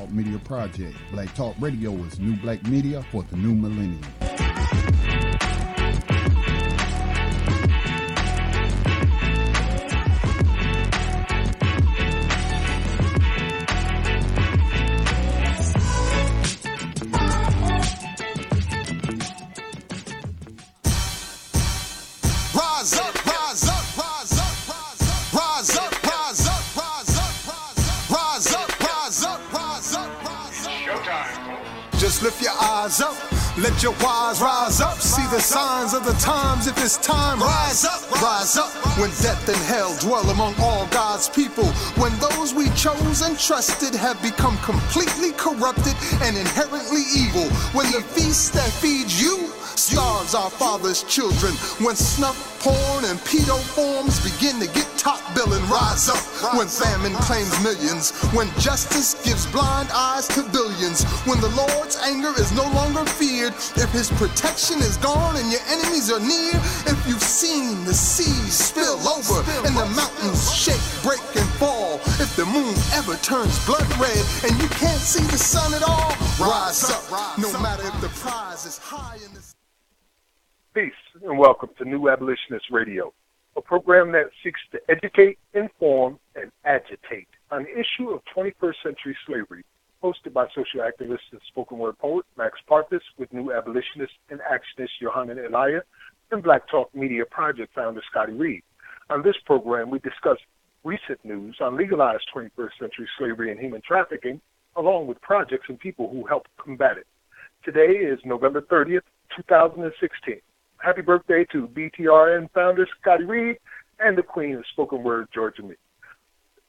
Talk Media Project. Black Talk Radio is new black media for the new millennium. Just lift your eyes up, let your wise rise up. See the signs of the times, if it's time, rise up, rise up. When death and hell dwell among all God's people, when those we chose and trusted have become completely corrupted and inherently evil, when the feast that feeds you starves our father's children, when snuff, porn, and pedo forms begin to get top billing, rise up. When famine claims millions, when justice gives blind eyes to billions, when the Lord's anger is no longer feared, if his protection is gone and your enemies are near, if you've seen the seas spill over and the mountains shake, break, and fall, if the moon ever turns blood red and you can't see the sun at all, rise up, no matter if the prize is high in the... Peace and welcome to New Abolitionist Radio, a program that seeks to educate, inform, and agitate on the issue of 21st century slavery, hosted by social activist and spoken word poet Max Parthas with New Abolitionist and Actionist Yohanan Elia and Black Talk Media Project founder Scotty Reed. On this program, we discuss recent news on legalized 21st century slavery and human trafficking, along with projects and people who help combat it. Today is November 30th, 2016. Happy birthday to BTRN founder Scotty Reed and the queen of spoken word, Georgia Me.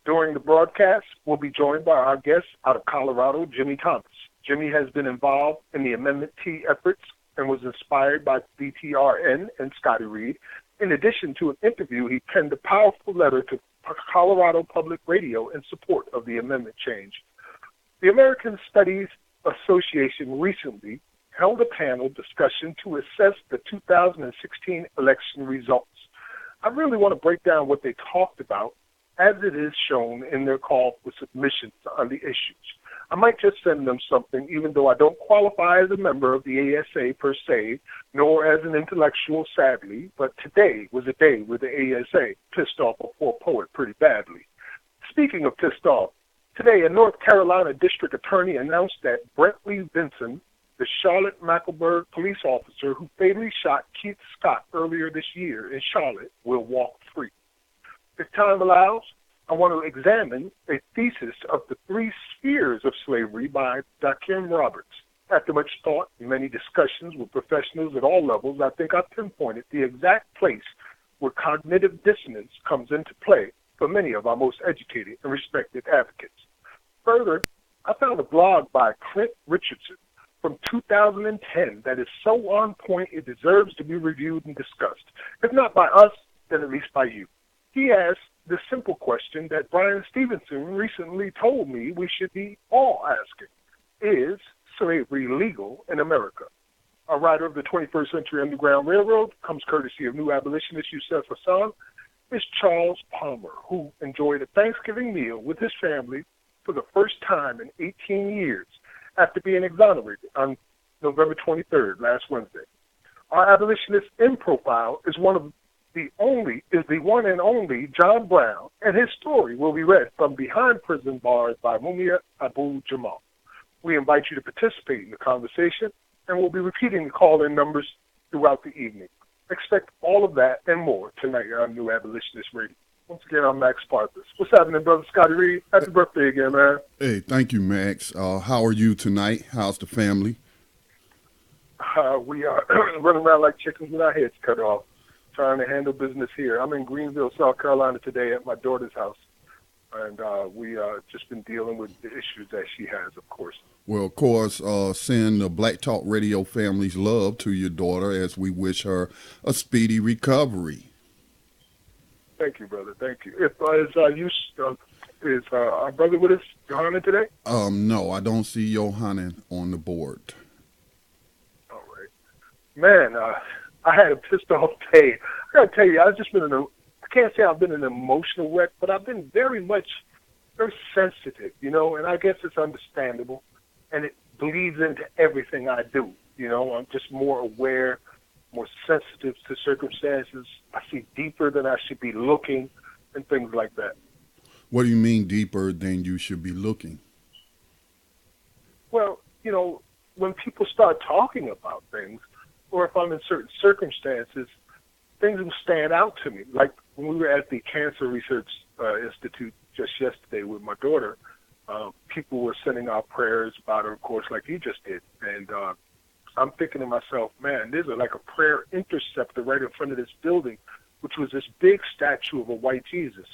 During the broadcast, we'll be joined by our guest out of Colorado, Jimmy Thomas. Jimmy has been involved in the Amendment T efforts and was inspired by BTRN and Scotty Reed. In addition to an interview, he penned a powerful letter to Colorado Public Radio in support of the amendment change. The American Studies Association recently held a panel discussion to assess the 2016 election results. I really want to break down what they talked about as it is shown in their call for submissions on the issues. I might just send them something, even though I don't qualify as a member of the ASA per se, nor as an intellectual, sadly, but today was a day where the ASA pissed off a poor poet pretty badly. Speaking of pissed off, today a North Carolina district attorney announced that Brentley Vinson, the Charlotte-Mecklenburg police officer who fatally shot Keith Scott earlier this year in Charlotte, will walk free. If time allows, I want to examine a thesis of the three spheres of slavery by Dr. Roberts. After much thought and many discussions with professionals at all levels, I think I pinpointed the exact place where cognitive dissonance comes into play for many of our most educated and respected advocates. Further, I found a blog by Clint Richardson from 2010 that is so on point it deserves to be reviewed and discussed. If not by us, then at least by you. He asked the simple question that Brian Stevenson recently told me we should be all asking. Is slavery legal in America? A writer of the 21st Century Underground Railroad, comes courtesy of New Abolitionist Yusef Hassan, is Charles Palmer, who enjoyed a Thanksgiving meal with his family for the first time in 18 years after being exonerated on November 23rd, last Wednesday. Our abolitionist in profile is the one and only John Brown, and his story will be read from behind prison bars by Mumia Abu-Jamal. We invite you to participate in the conversation, and we'll be repeating the call-in numbers throughout the evening. Expect all of that and more tonight on New Abolitionist Radio. Once again, I'm Max Parthas. What's happening, brother Scotty Reed? Happy birthday again, man. Hey, thank you, Max. How are you tonight? How's the family? We are running around like chickens with our heads cut off, trying to handle business here. I'm in Greenville, South Carolina today at my daughter's house, and we just been dealing with the issues that she has, of course. Well, of course, send the Black Talk Radio family's love to your daughter as we wish her a speedy recovery. Thank you, brother. Thank you. Is our brother with us, Yohanan, today? No, I don't see Yohanan on the board. All right. Man, I had a pissed off day. I got to tell you, I can't say I've been an emotional wreck, but I've been very much very sensitive, and I guess it's understandable, and it bleeds into everything I do. I'm just more aware, more sensitive to circumstances. I see deeper than I should be looking, and things like that. What do you mean deeper than you should be looking? Well, when people start talking about things, or if I'm in certain circumstances, things will stand out to me. Like when we were at the Cancer Research Institute just yesterday with my daughter, people were sending out prayers about her, of course, like you just did. And I'm thinking to myself, man, there's like a prayer interceptor right in front of this building, which was this big statue of a white Jesus.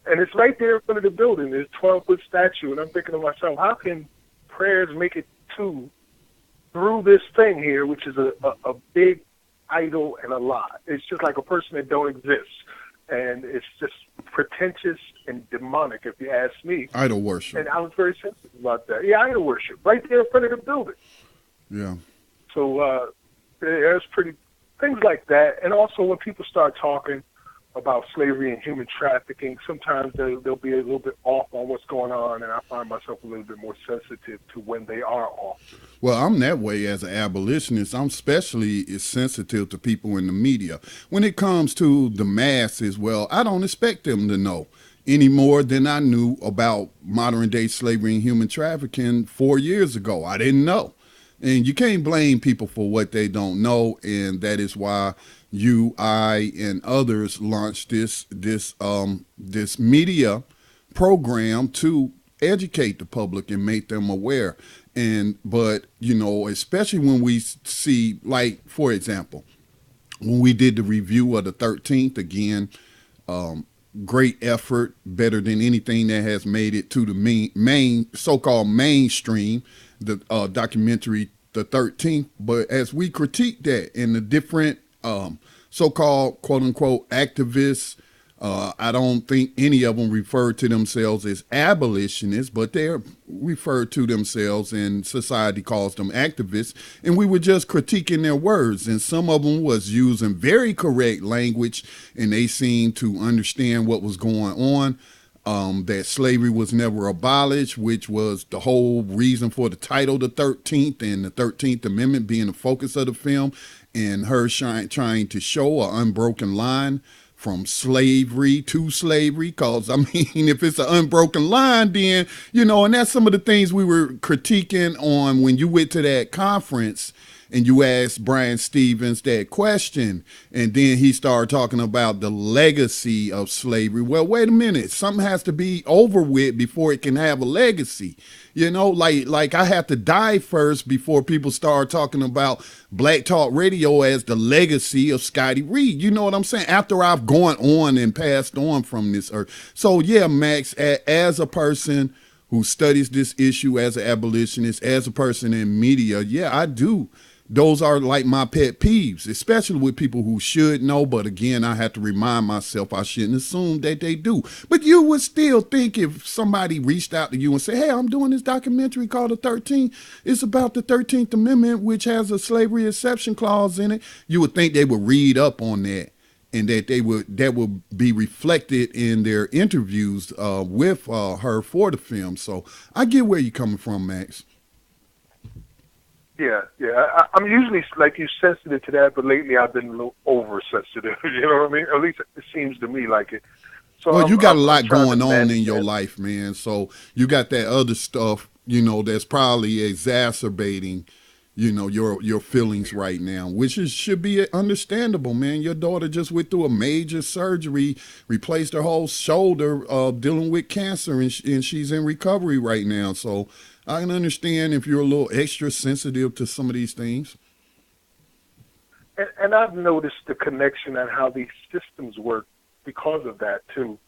And it's right there in front of the building. There's a 12-foot statue. And I'm thinking to myself, how can prayers make it through this thing here, which is a big idol and a lie? It's just like a person that don't exist. And it's just pretentious and demonic, if you ask me. Idol worship. And I was very sensitive about that. Yeah, idol worship, right there in front of the building. Yeah. So there's things like that. And also when people start talking about slavery and human trafficking, sometimes they'll be a little bit off on what's going on, and I find myself a little bit more sensitive to when they are off. Well, I'm that way as an abolitionist. I'm especially sensitive to people in the media. When it comes to the masses, well, I don't expect them to know any more than I knew about modern day slavery and human trafficking 4 years ago. I didn't know. And you can't blame people for what they don't know, and that is why you, I, and others launched this media program to educate the public and make them aware. But especially when we see, like, for example, when we did the review of the 13th, again, great effort, better than anything that has made it to the main so-called mainstream, the documentary The 13th. But as we critique that and the different so-called quote-unquote activists, I don't think any of them refer to themselves as abolitionists, but they're referred to themselves, and society calls them activists. And we were just critiquing their words, and some of them was using very correct language, and they seemed to understand what was going on. That slavery was never abolished, which was the whole reason for the title, the 13th, and the 13th Amendment being the focus of the film, and her trying to show an unbroken line from slavery to slavery. Because, I mean, if it's an unbroken line, then, and that's some of the things we were critiquing on when you went to that conference and you asked Brian Stevens that question, and then he started talking about the legacy of slavery. Well, wait a minute. Something has to be over with before it can have a legacy. Like I have to die first before people start talking about Black Talk Radio as the legacy of Scotty Reed. You know what I'm saying? After I've gone on and passed on from this earth. So, yeah, Max, as a person who studies this issue, as an abolitionist, as a person in media, yeah, I do. Those are like my pet peeves, especially with people who should know. But again, I have to remind myself I shouldn't assume that they do. But you would still think if somebody reached out to you and said, hey, I'm doing this documentary called The 13th. It's about the 13th Amendment, which has a slavery exception clause in it. You would think they would read up on that, and that would be reflected in their interviews with her for the film. So I get where you're coming from, Max. Yeah. I'm usually, like you, sensitive to that, but lately I've been a little oversensitive. You know what I mean? At least it seems to me like it. So well, you got a lot going on in your life, man. So you got that other stuff, that's probably exacerbating, your feelings right now, which should be understandable, man. Your daughter just went through a major surgery, replaced her whole shoulder, dealing with cancer, and she's in recovery right now. So I can understand if you're a little extra sensitive to some of these things. And I've noticed the connection and how these systems work because of that, too.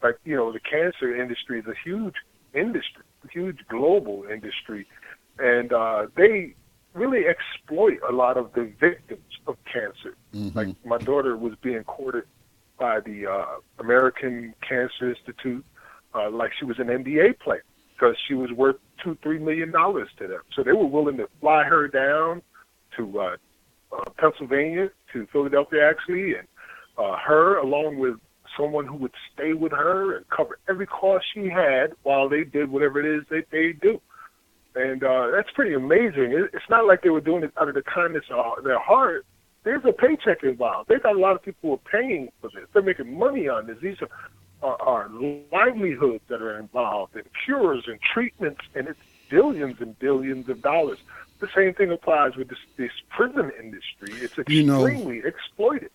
Like, the cancer industry is a huge industry, a huge global industry, and they really exploit a lot of the victims of cancer. Mm-hmm. Like, my daughter was being courted by the American Cancer Institute like she was an NBA player, because she was worth $2-3 million to them. So they were willing to fly her down to Pennsylvania, to Philadelphia actually, and her, along with someone who would stay with her and cover every cost she had while they did whatever it is that they do. And that's pretty amazing. It's not like they were doing it out of the kindness of their heart. There's a paycheck involved. They got a lot of people who are paying for this. They're making money on this. These are livelihoods that are involved, and cures and treatments, and it's billions and billions of dollars. The same thing applies with this prison industry. It's extremely exploited.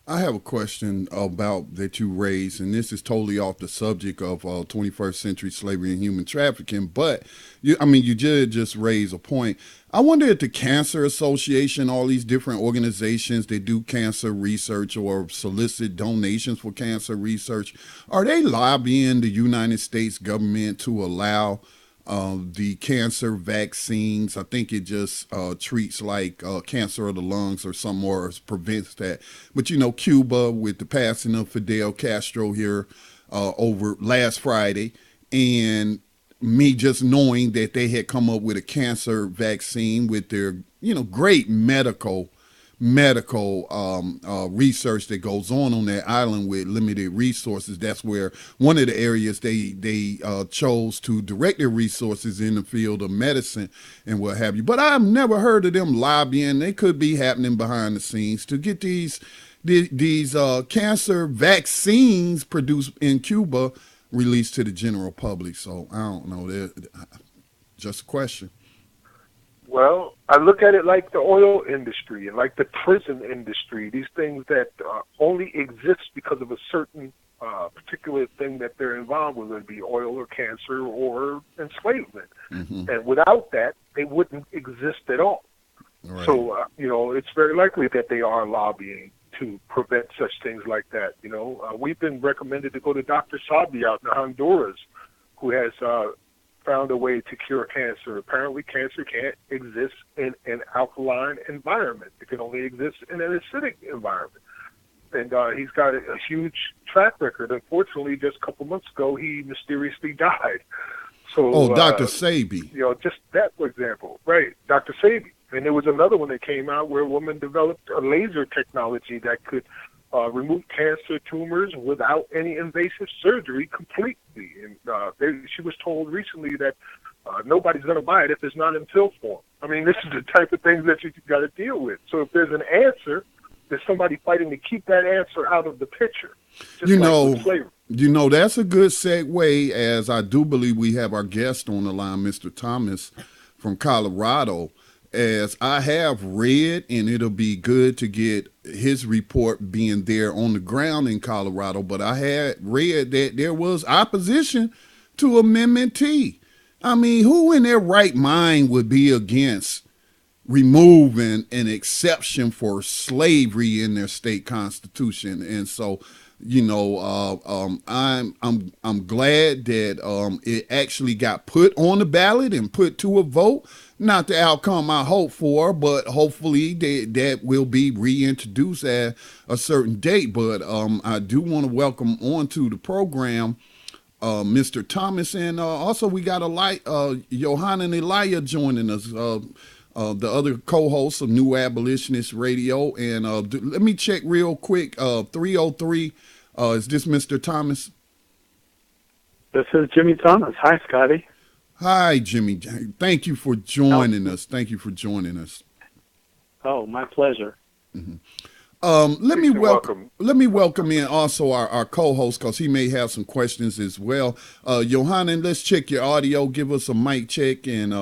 I have a question about that you raised, and this is totally off the subject of 21st century slavery and human trafficking, but you did just raise a point. I wonder if the Cancer Association, all these different organizations that do cancer research or solicit donations for cancer research, are they lobbying the United States government to allow the cancer vaccines? I think it just treats like cancer of the lungs or something, or prevents that. But Cuba, with the passing of Fidel Castro here over last Friday, and me just knowing that they had come up with a cancer vaccine with their great medical research that goes on that island with limited resources. That's where one of the areas they chose to direct their resources in the field of medicine and what have you. But I've never heard of them lobbying. They could be happening behind the scenes to get these cancer vaccines produced in Cuba released to the general public. So I don't know. Just a question. Well, I look at it like the oil industry and like the prison industry, these things that only exist because of a certain particular thing that they're involved with, whether it be oil or cancer or enslavement. Mm-hmm. And without that, they wouldn't exist at all. Right. So, it's very likely that they are lobbying to prevent such things like that. We've been recommended to go to Dr. Sabi out in Honduras, who has found a way to cure cancer. Apparently, cancer can't exist in an alkaline environment. It can only exist in an acidic environment. And he's got a huge track record. Unfortunately, just a couple months ago, he mysteriously died. So, Dr. Sabi. Just that, for example. Right, Dr. Sabi. And there was another one that came out where a woman developed a laser technology that could remove cancer tumors without any invasive surgery completely. And she was told recently that nobody's going to buy it if it's not in pill form. I mean, this is the type of things that you got to deal with. So if there's an answer, there's somebody fighting to keep that answer out of the picture. Just like slavery. That's a good segue, as I do believe we have our guest on the line, Mr. Thomas from Colorado. As I have read, and it'll be good to get his report being there on the ground in Colorado, but I had read that there was opposition to Amendment T. I mean, who in their right mind would be against removing an exception for slavery in their state constitution? And so, I'm glad that it actually got put on the ballot and put to a vote. Not the outcome I hope for, but hopefully that will be reintroduced at a certain date. But I do want to welcome onto the program Mr. Thomas, and also we got Yohanan Elia joining us, the other co-host of New Abolitionist Radio. And let me check real quick. 303. Is this Mr. Thomas? This is Jimmy Thomas. Hi, Scotty. Hi, Jimmy. Thank you for joining us. Thank you for joining us. Oh, my pleasure. Mm-hmm. Let me welcome in also our co-host, because he may have some questions as well. Yohanan, let's check your audio. Give us a mic check, and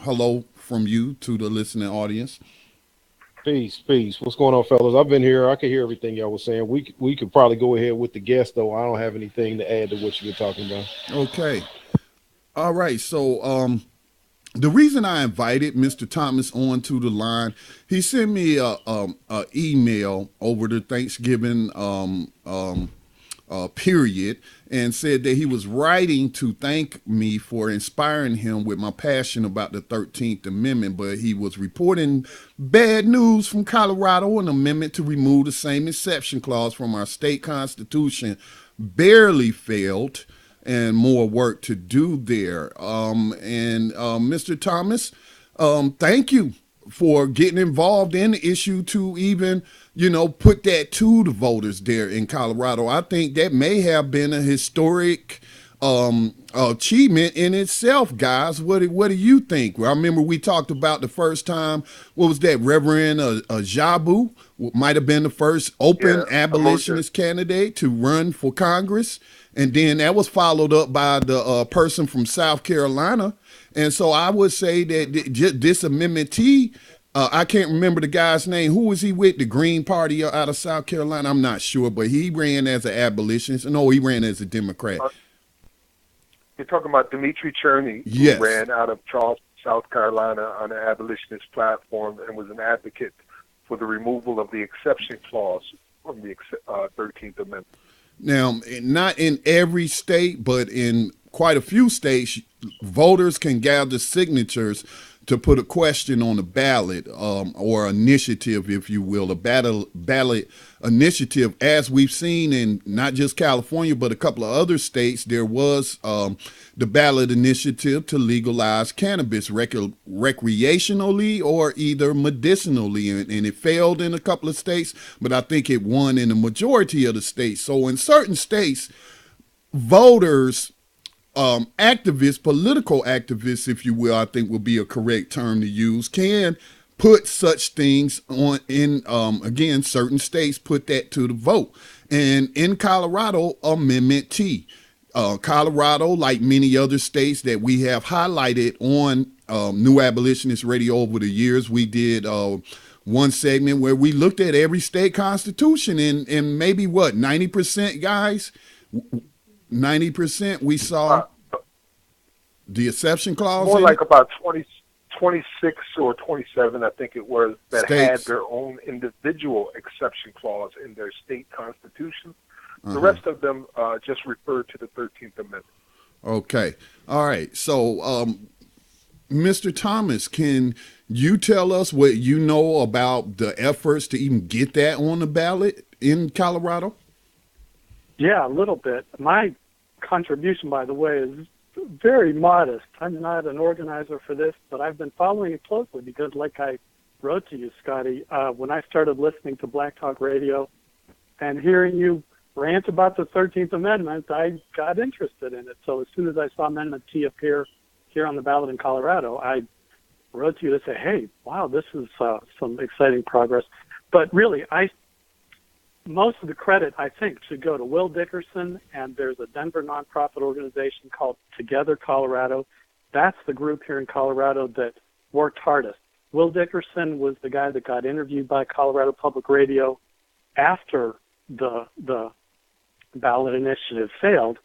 hello from you to the listening audience. Peace. What's going on, fellas? I've been here. I can hear everything y'all was saying. We could probably go ahead with the guest, though. I don't have anything to add to what you've been talking about. Okay. All right. So the reason I invited Mr. Thomas onto the line, he sent me a email over the Thanksgiving period, and said that he was writing to thank me for inspiring him with my passion about the 13th Amendment, but he was reporting bad news from Colorado. An amendment to remove the same exception clause from our state constitution barely failed, and more work to do there. And Mr. Thomas, thank you for getting involved in the issue to even, put that to the voters there in Colorado. I think that may have been a historic achievement in itself, guys. What do you think? I remember we talked about the first time. What was that? Reverend Jabu might have been the first open abolitionist candidate to run for Congress, and then that was followed up by the person from South Carolina. And so I would say that this Amendment T. I can't remember the guy's name. Who was he with? The Green Party out of South Carolina? I'm not sure, but he ran as an abolitionist. No, he ran as a Democrat. You're talking about Dimitri Cherney, yes, who ran out of Charleston, South Carolina on an abolitionist platform and was an advocate for the removal of the exception clause from the 13th Amendment. Now, not in every state, but in quite a few states, voters can gather signatures to put a question on the ballot, or initiative, if you will, a ballot initiative. As we've seen in not just California, but a couple of other states, there was the ballot initiative to legalize cannabis recreationally or either medicinally, and it failed in a couple of states, but I think it won in the majority of the states. So in certain states, voters, activists, political activists, if you will, I think would be a correct term to use, can put such things on in, again, certain states put that to the vote. And in Colorado, Amendment T. Colorado, like many other states that we have highlighted on New Abolitionist Radio over the years, we did one segment where we looked at every state constitution, and maybe 90%, guys? 90% we saw the exception clause. More like about 26 or 27, I think it was, that states had their own individual exception clause in their state constitution. The rest of them just referred to the 13th Amendment. Okay. All right. So, Mr. Thomas, can you tell us what you know about the efforts to even get that on the ballot in Colorado? Yeah, a little bit. My contribution, by the way, is very modest. I'm not an organizer for this, but I've been following it closely because, like I wrote to you, Scotty, when I started listening to Black Talk Radio and hearing you rant about the 13th Amendment, I got interested in it. So as soon as I saw Amendment T appear here on the ballot in Colorado, I wrote to you to say, hey, wow, this is some exciting progress. But really, most of the credit, I think, should go to Will Dickerson, and there's a Denver nonprofit organization called Together Colorado. That's the group here in Colorado that worked hardest. Will Dickerson was the guy that got interviewed by Colorado Public Radio after the ballot initiative failed,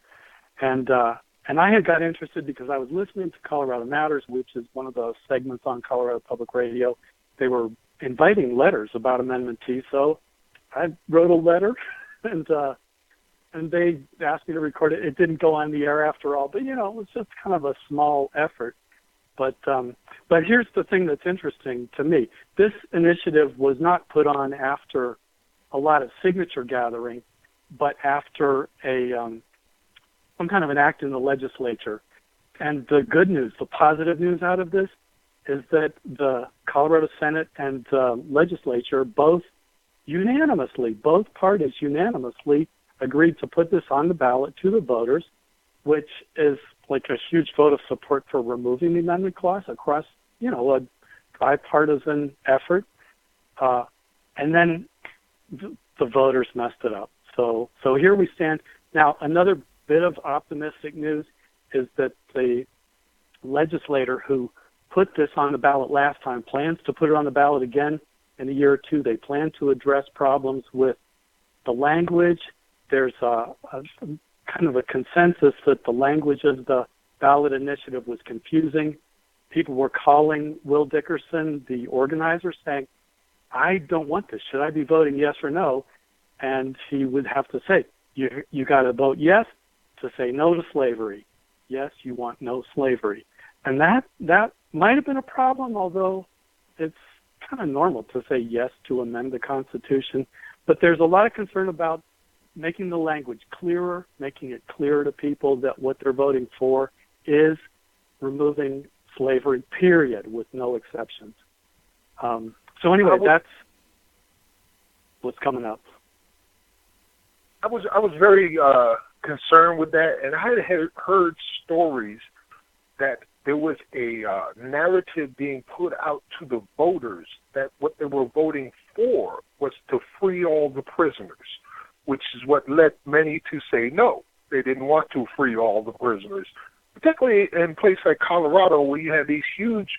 and I had got interested because I was listening to Colorado Matters, which is one of those segments on Colorado Public Radio. They were inviting letters about Amendment T, so I wrote a letter, and they asked me to record it. It didn't go on the air after all, but it was just kind of a small effort. But here's the thing that's interesting to me: this initiative was not put on after a lot of signature gathering, but after some kind of an act in the legislature. And the good news, the positive news out of this, is that the Colorado Senate and legislature both parties unanimously agreed to put this on the ballot to the voters, which is like a huge vote of support for removing the amendment clause across, a bipartisan effort. And then the voters messed it up. So here we stand. Now, another bit of optimistic news is that the legislator who put this on the ballot last time plans to put it on the ballot again in a year or two. They plan to address problems with the language. There's a kind of a consensus that the language of the ballot initiative was confusing. People were calling Will Dickerson, the organizer, saying, I don't want this. Should I be voting yes or no? And he would have to say, you got to vote yes to say no to slavery. Yes, you want no slavery. And that might have been a problem, although it's kind of normal to say yes to amend the Constitution. But there's a lot of concern about making the language clearer, making it clearer to people that what they're voting for is removing slavery, period, with no exceptions. So anyway, that's what's coming up. I was very concerned with that, and I had heard stories that there was a narrative being put out to the voters that what they were voting for was to free all the prisoners, which is what led many to say no. They didn't want to free all the prisoners, particularly in places like Colorado, where you have these huge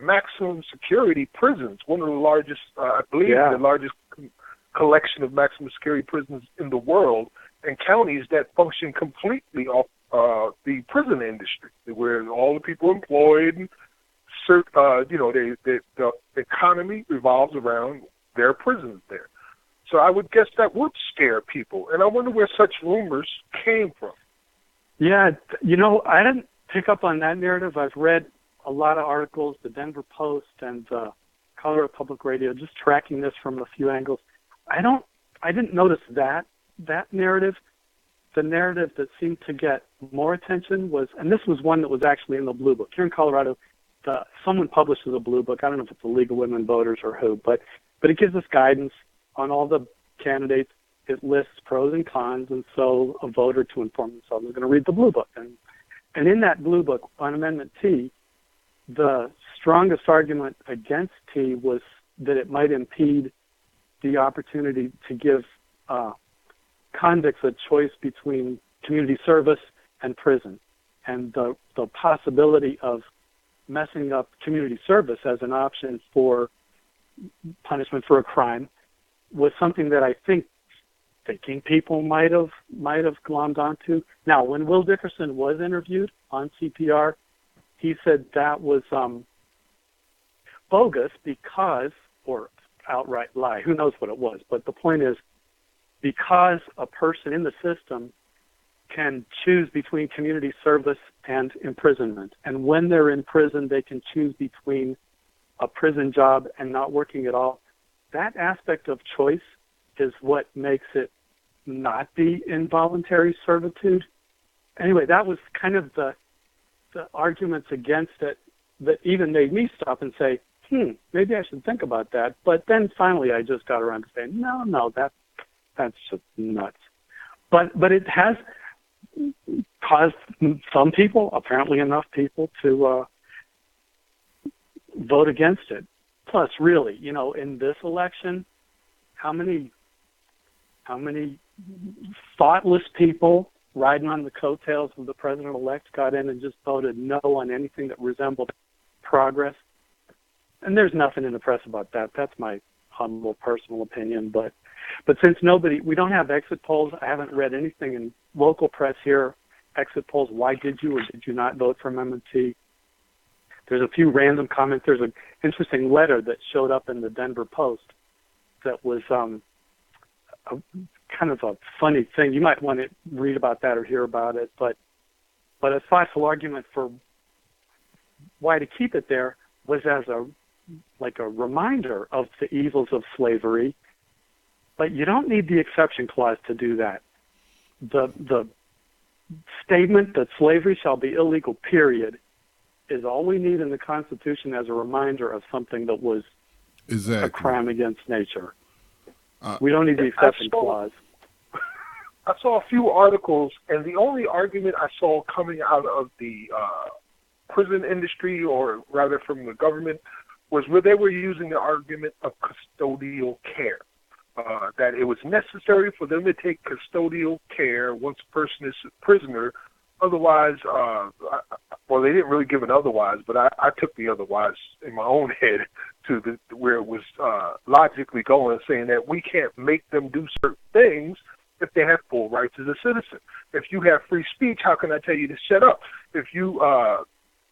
maximum security prisons, one of the largest, I believe, the largest collection of maximum security prisons in the world, and counties that function completely off the prison industry, where all the people employed, and the economy revolves around their prisons there. So I would guess that would scare people, and I wonder where such rumors came from. Yeah, I didn't pick up on that narrative. I've read a lot of articles, the Denver Post and Colorado Public Radio, just tracking this from a few angles. I didn't notice that narrative. The narrative that seemed to get more attention was, and this was one that was actually in the Blue Book. Here in Colorado, someone publishes a Blue Book. I don't know if it's the League of Women Voters or who, but it gives us guidance on all the candidates. It lists pros and cons, and so a voter, to inform themselves, is going to read the Blue Book. And in that Blue Book on Amendment T, the strongest argument against T was that it might impede the opportunity to give convicts a choice between community service and prison. And the possibility of messing up community service as an option for punishment for a crime was something that I think thinking people might have glommed onto. Now, when Will Dickerson was interviewed on CPR, he said that was bogus because, or outright lie, who knows what it was, but the point is, because a person in the system can choose between community service and imprisonment, and when they're in prison, they can choose between a prison job and not working at all. That aspect of choice is what makes it not be involuntary servitude. Anyway, that was kind of the arguments against it that even made me stop and say, maybe I should think about that. But then finally I just got around to saying, no, that's just nuts. But it has caused some people, apparently enough people, to vote against it. Plus, really, in this election, how many thoughtless people riding on the coattails of the president-elect got in and just voted no on anything that resembled progress? And there's nothing in the press about that. That's my humble personal opinion. But since we don't have exit polls, I haven't read anything in local press here, exit polls, why did you or did you not vote for Amendment T? There's a few random comments. There's an interesting letter that showed up in the Denver Post that was kind of a funny thing. You might want to read about that or hear about it, but a thoughtful argument for why to keep it there was as a reminder of the evils of slavery. But you don't need the exception clause to do that. The statement that slavery shall be illegal, period, is all we need in the Constitution as a reminder of something that was a crime against nature. We don't need the exception clause. I saw a few articles, and the only argument I saw coming out of the prison industry, or rather from the government, was where they were using the argument of custodial care, that it was necessary for them to take custodial care once a person is a prisoner. Otherwise, well, they didn't really give an otherwise, but I took the otherwise in my own head to where it was logically going, saying that we can't make them do certain things if they have full rights as a citizen. If you have free speech, how can I tell you to shut up? If you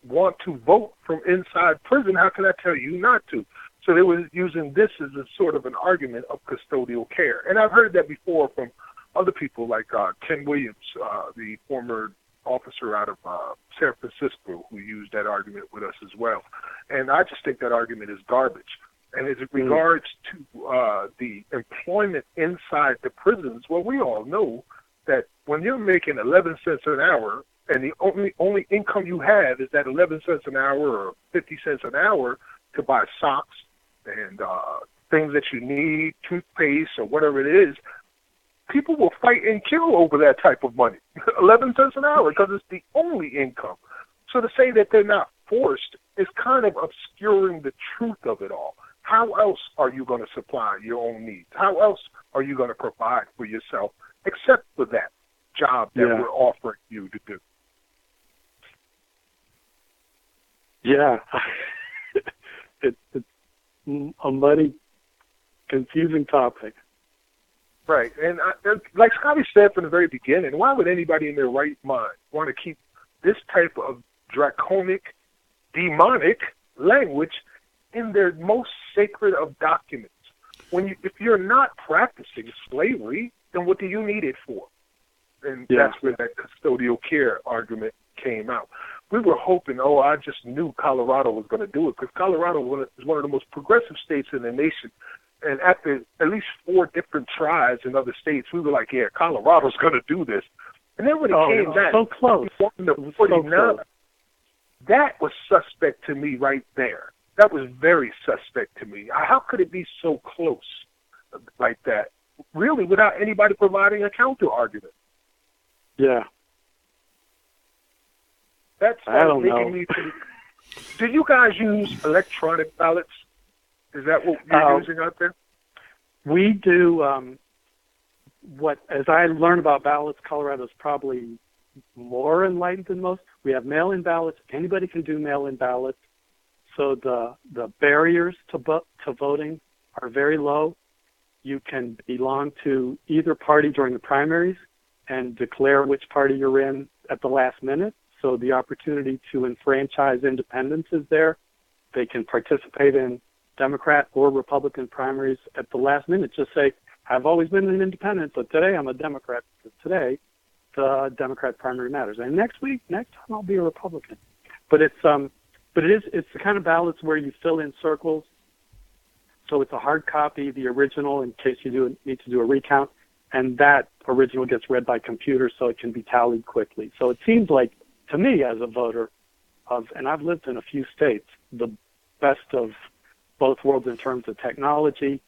want to vote from inside prison, how can I tell you not to? So they were using this as a sort of an argument of custodial care. And I've heard that before from other people like Ken Williams, the former officer out of San Francisco, who used that argument with us as well. And I just think that argument is garbage. And as it regards to the employment inside the prisons, well, we all know that when you're making 11 cents an hour and the only income you have is that 11 cents an hour or 50 cents an hour to buy socks and things that you need, toothpaste or whatever it is, people will fight and kill over that type of money, 11 cents an hour, because it's the only income. So to say that they're not forced is kind of obscuring the truth of it all. How else are you going to supply your own needs? How else are you going to provide for yourself except for that job that we're offering you to do? Yeah. It's a muddy, confusing topic. Right. And like Scotty said from the very beginning, why would anybody in their right mind want to keep this type of draconic, demonic language in their most sacred of documents? If you're not practicing slavery, then what do you need it for? And that's where that custodial care argument came out. We were hoping, I just knew Colorado was going to do it, because Colorado is one of the most progressive states in the nation. And after at least 4 different tries in other states, we were like, yeah, Colorado's going to do this. And then when it came back, so close. That was suspect to me right there. That was very suspect to me. How could it be so close like that, really, without anybody providing a counter argument? Yeah. That's I don't making know. me think. Do you guys use electronic ballots? Is that what you're using out there? We do. As I learn about ballots, Colorado's probably more enlightened than most. We have mail-in ballots. Anybody can do mail-in ballots. So the barriers to voting are very low. You can belong to either party during the primaries and declare which party you're in at the last minute. So the opportunity to enfranchise independents is there. They can participate in Democrat or Republican primaries at the last minute. Just say, I've always been an independent, but today I'm a Democrat. Today, the Democrat primary matters. And next time I'll be a Republican. But it's the kind of ballots where you fill in circles. So it's a hard copy, the original, in case you need to do a recount, and that original gets read by computer so it can be tallied quickly. So it seems like, to me as a voter, and I've lived in a few states, the best of both worlds in terms of technology,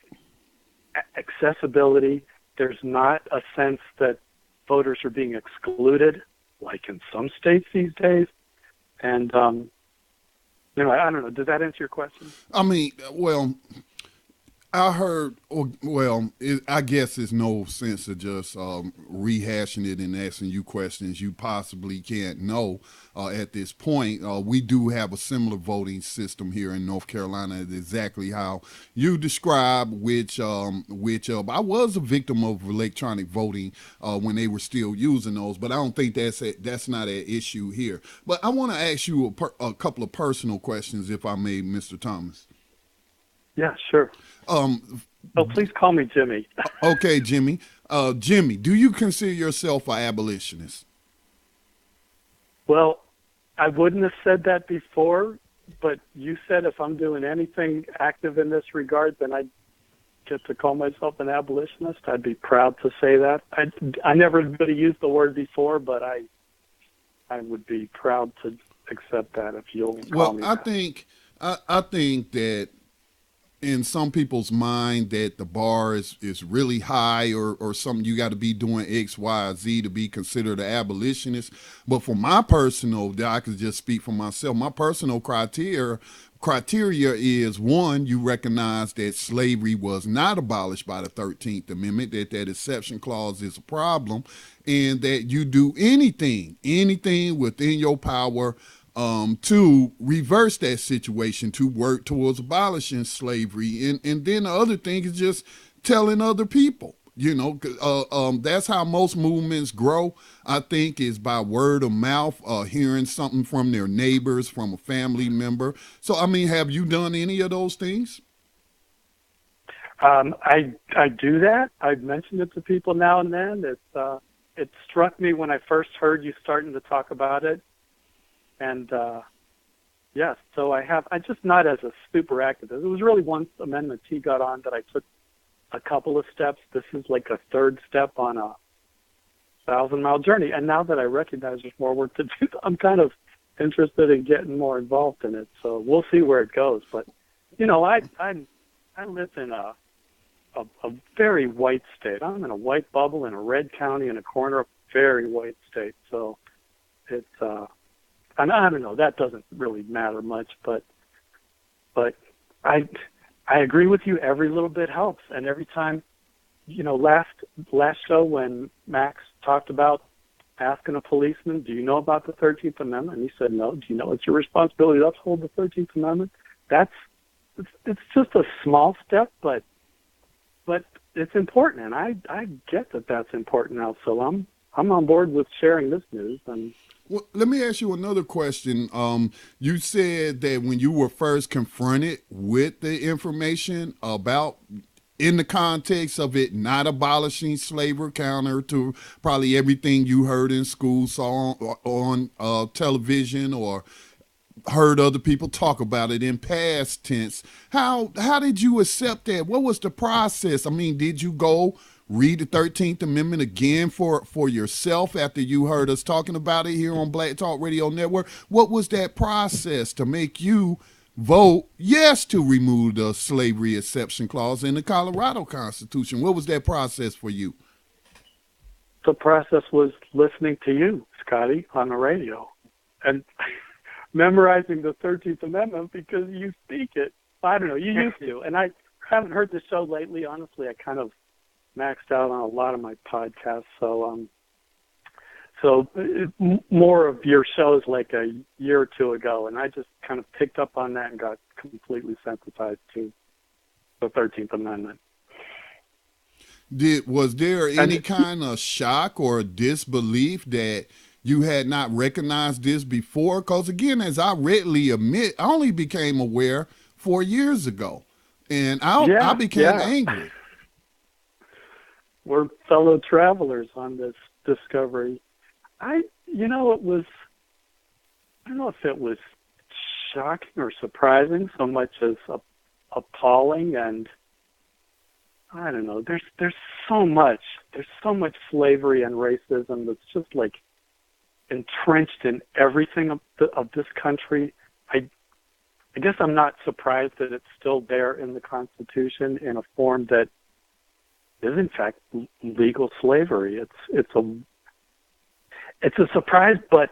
accessibility. There's not a sense that voters are being excluded, like in some states these days. And, I don't know. Does that answer your question? I mean, well, I heard, I guess it's no sense of just rehashing it and asking you questions you possibly can't know at this point. We do have a similar voting system here in North Carolina, exactly how you describe, which I was a victim of electronic voting when they were still using those, but I don't think that's not an issue here. But I want to ask you a couple of personal questions, if I may, Mr. Thomas. Yeah, sure. Please call me Jimmy. Okay, Jimmy. Jimmy, do you consider yourself an abolitionist? Well, I wouldn't have said that before, but you said if I'm doing anything active in this regard, then I'd get to call myself an abolitionist. I'd be proud to say that. I never really used the word before, but I would be proud to accept that if you'll call me that. I think that in some people's mind that the bar is really high or something, you got to be doing X, Y, Z to be considered an abolitionist. But for my personal, I could just speak for myself, my personal criteria is, one, you recognize that slavery was not abolished by the 13th Amendment, that exception clause is a problem, and that you do anything within your power to reverse that situation, to work towards abolishing slavery. And then the other thing is just telling other people, that's how most movements grow, I think, is by word of mouth, hearing something from their neighbors, from a family member. So, I mean, have you done any of those things? I do that. I've mentioned it to people now and then. It struck me when I first heard you starting to talk about it. And, yes, so I have. I'm just not as a super activist. It was really once Amendment T got on that I took a couple of steps. This is like a third step on a 1,000-mile journey. And now that I recognize there's more work to do, I'm kind of interested in getting more involved in it. So we'll see where it goes. But, I'm I live in a very white state. I'm in a white bubble in a red county in a corner of a very white state. So it's and I don't know, that doesn't really matter much, but I agree with you. Every little bit helps, and every time, last show when Max talked about asking a policeman, do you know about the 13th Amendment? And he said, no. Do you know it's your responsibility to uphold the 13th Amendment? It's just a small step, but it's important, and I get that that's important now. So I'm on board with sharing this news. And well, let me ask you another question. You said that when you were first confronted with the information about, in the context of it not abolishing slavery, counter to probably everything you heard in school, saw on television, or heard other people talk about it in past tense, how did you accept that? What was the process? I mean, did you go read the 13th Amendment again for yourself after you heard us talking about it here on Black Talk Radio Network? What was that process to make you vote yes to remove the slavery exception clause in the Colorado Constitution? What was that process for you? The process was listening to you, Scotty, on the radio, and memorizing the 13th Amendment because you speak it. I don't know, you used to. And I haven't heard the show lately. Honestly, I kind of maxed out on a lot of my podcasts. So more of your shows like a year or two ago, and I just kind of picked up on that and got completely sensitized to the 13th Amendment. Was there any kind of shock or disbelief that you had not recognized this before? Because again, as I readily admit, I only became aware 4 years ago, and I became angry. We're fellow travelers on this discovery. I don't know if it was shocking or surprising so much as appalling, and I don't know. There's so much slavery and racism that's just like entrenched in everything of this country. I guess I'm not surprised that it's still there in the Constitution in a form that is in fact legal slavery. It's a surprise, but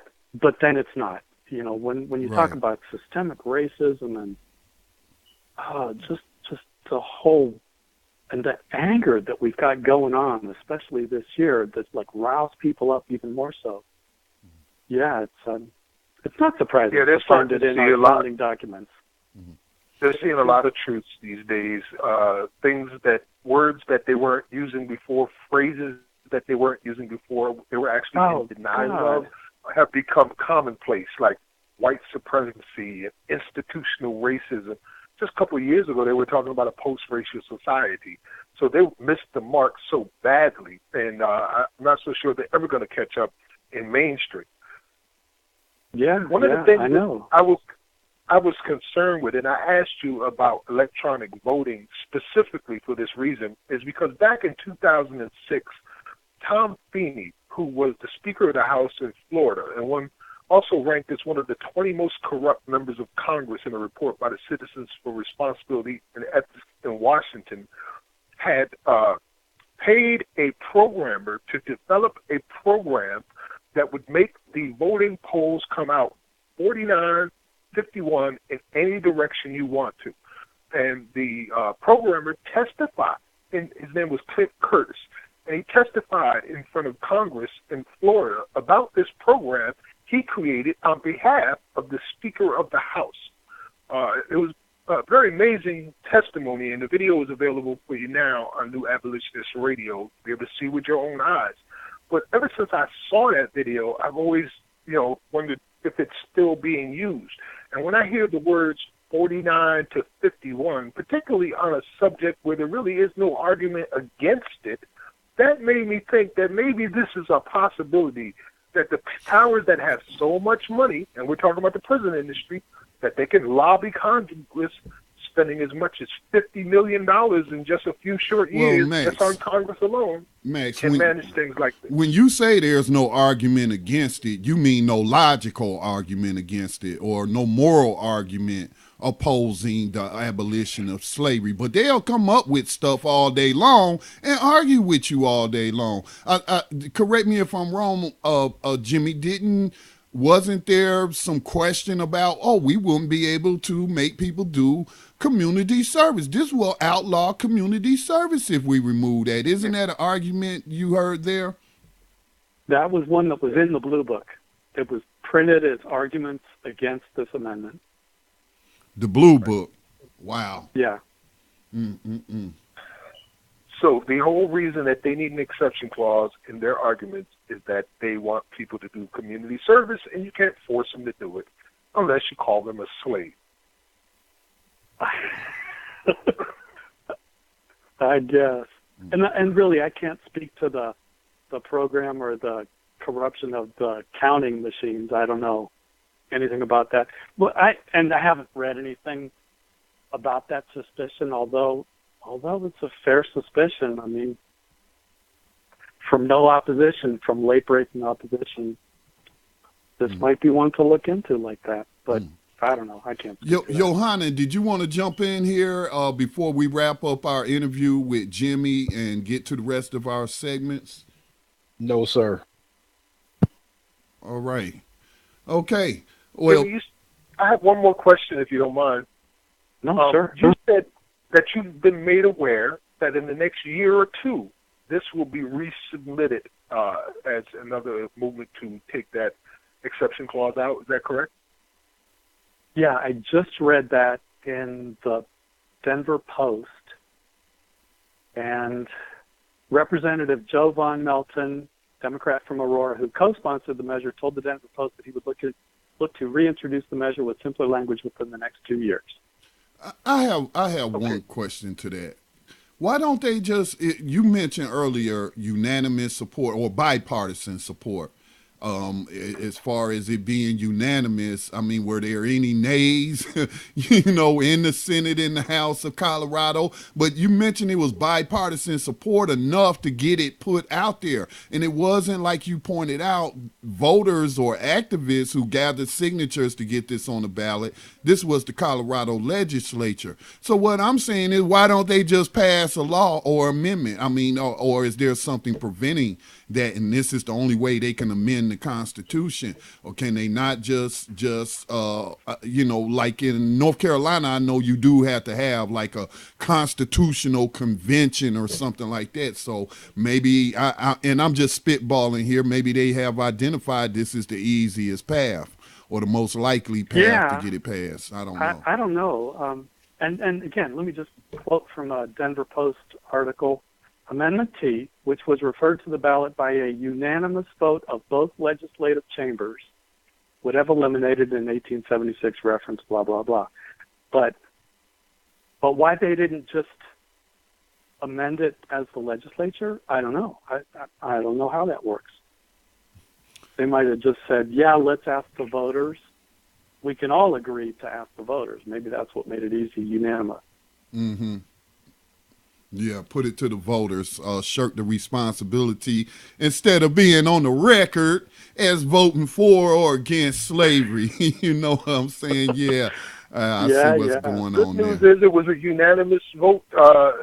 then it's not. When you talk about systemic racism and just the whole and the anger that we've got going on, especially this year, that's like roused people up even more so. Yeah, it's not surprising to find it in our founding documents. Mm-hmm. They're seeing a lot of truths these days, words that they weren't using before, phrases that they weren't using before, they were actually in denial of, have become commonplace, like white supremacy and institutional racism. Just a couple of years ago, they were talking about a post-racial society. So they missed the mark so badly, and I'm not so sure they're ever going to catch up in mainstream. One of the things I know. I was concerned with, and I asked you about electronic voting specifically for this reason, is because back in 2006, Tom Feeney, who was the Speaker of the House in Florida and also ranked as one of the 20 most corrupt members of Congress in a report by the Citizens for Responsibility and Ethics in Washington, had paid a programmer to develop a program that would make the voting polls come out 49, 51 in any direction you want to. And the programmer testified, and his name was Clint Curtis, and he testified in front of Congress in Florida about this program he created on behalf of the Speaker of the House. It was a very amazing testimony, and the video is available for you now on New Abolitionist Radio. You'll be able to see with your own eyes. But ever since I saw that video, I've always, wondered if it's still being used. And when I hear the words 49 to 51, particularly on a subject where there really is no argument against it, that made me think that maybe this is a possibility that the powers that have so much money, and we're talking about the prison industry, that they can lobby Congress spending as much as $50 million in just a few short years just on Congress alone can manage things like this. When you say there's no argument against it, you mean no logical argument against it or no moral argument opposing the abolition of slavery. But they'll come up with stuff all day long and argue with you all day long. Correct me if I'm wrong, Jimmy, wasn't there some question about, we wouldn't be able to make people do community service? This will outlaw community service if we remove that. Isn't that an argument you heard there? That was one that was in the Blue Book. It was printed as arguments against this amendment. The Blue Book. Wow. Yeah. So the whole reason that they need an exception clause in their arguments is that they want people to do community service, and you can't force them to do it unless you call them a slave. I guess. And really, I can't speak to the program or the corruption of the counting machines. I don't know anything about that. But I haven't read anything about that suspicion, although it's a fair suspicion. I mean, from no opposition, from late-breaking opposition, this might be one to look into like that. But I don't know. I can't. Johanna, did you want to jump in here before we wrap up our interview with Jimmy and get to the rest of our segments? No, sir. All right. Okay. Well, Jimmy, I have one more question, if you don't mind. No, sure. You said that you've been made aware that in the next year or two, this will be resubmitted as another movement to take that exception clause out. Is that correct? Yeah, I just read that in the Denver Post, and Representative Joe Von Melton, Democrat from Aurora, who co-sponsored the measure, told the Denver Post that he would look to reintroduce the measure with simpler language within the next 2 years. I have one question to that. Why don't they just, you mentioned earlier, unanimous support or bipartisan support. As far as it being unanimous, I mean, were there any nays, in the Senate, in the House of Colorado? But you mentioned it was bipartisan support enough to get it put out there. And it wasn't, like you pointed out, voters or activists who gathered signatures to get this on the ballot. This was the Colorado legislature. So what I'm saying is, why don't they just pass a law or amendment? I mean, or is there something preventing that, and this is the only way they can amend the Constitution? Or can they not just like in North Carolina, I know you do have to have like a constitutional convention or something like that. So maybe, and I'm just spitballing here, maybe they have identified this as the easiest path or the most likely path to get it passed. I don't know. I don't know. And again, let me just quote from a Denver Post article. Amendment T, which was referred to the ballot by a unanimous vote of both legislative chambers, would have eliminated an 1876 reference, blah, blah, blah. But why they didn't just amend it as the legislature, I don't know. I don't know how that works. They might have just said, yeah, let's ask the voters. We can all agree to ask the voters. Maybe that's what made it easy, unanimous. Mm-hmm. Yeah, put it to the voters, shirk the responsibility instead of being on the record as voting for or against slavery. You know what I'm saying? Yeah, I see what's going on there. Good news is it was a unanimous vote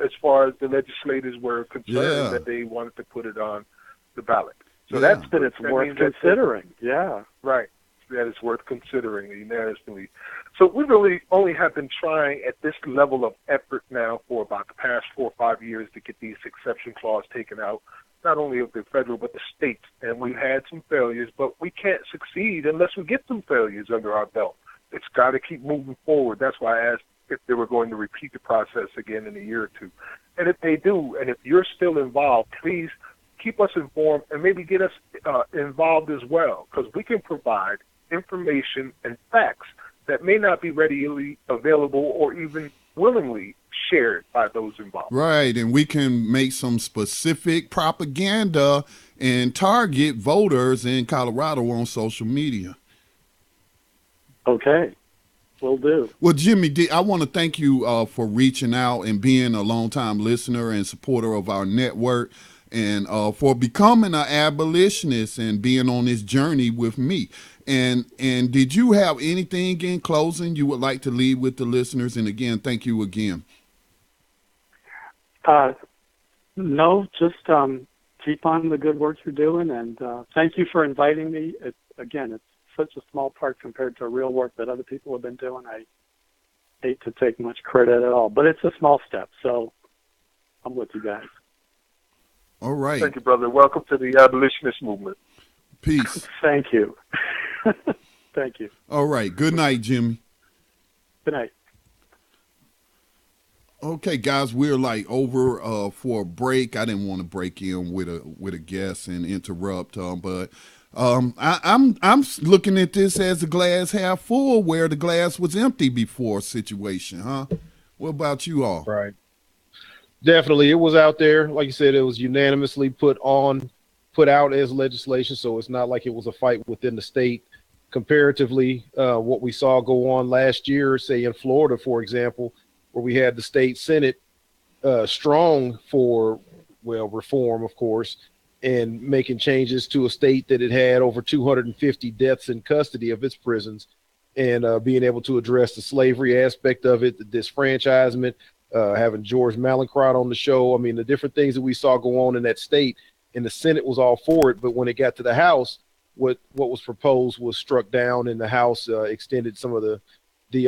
as far as the legislators were concerned that they wanted to put it on the ballot. So that's worth considering. Yeah. Right. That is worth considering unanimously. So we really only have been trying at this level of effort now for about the past 4 or 5 years to get these exception clause taken out, not only of the federal but the states. And we've had some failures, but we can't succeed unless we get some failures under our belt. It's got to keep moving forward. That's why I asked if they were going to repeat the process again in a year or two. And if they do, and if you're still involved, please keep us informed and maybe get us involved as well, because we can provide information and facts that may not be readily available or even willingly shared by those involved. Right, and we can make some specific propaganda and target voters in Colorado on social media. Okay. Will do. Well, Jimmy, I want to thank you for reaching out and being a longtime listener and supporter of our network, and for becoming an abolitionist and being on this journey with me. And did you have anything in closing you would like to leave with the listeners? And again, thank you again. No, just keep on the good work you're doing, and thank you for inviting me. It's such a small part compared to real work that other people have been doing. I hate to take much credit at all, but it's a small step, so I'm with you guys. All right. Thank you, brother. Welcome to the abolitionist movement. Peace. Thank you. Thank you. All right. Good night, Jimmy. Good night. Okay, guys, we're like over for a break. I didn't want to break in with a guest and interrupt, but I'm looking at this as a glass half full, where the glass was empty before situation, huh? What about you all? Right. Definitely, it was out there. Like you said, it was unanimously put out as legislation, so it's not like it was a fight within the state. Comparatively, what we saw go on last year, say in Florida, for example, where we had the state Senate strong for, reform, of course, and making changes to a state that had over 250 deaths in custody of its prisons, and being able to address the slavery aspect of it, the disfranchisement, having George Malincrot on the show. I mean, the different things that we saw go on in that state, and the Senate was all for it. But when it got to the House, what was proposed was struck down, and the House extended some of the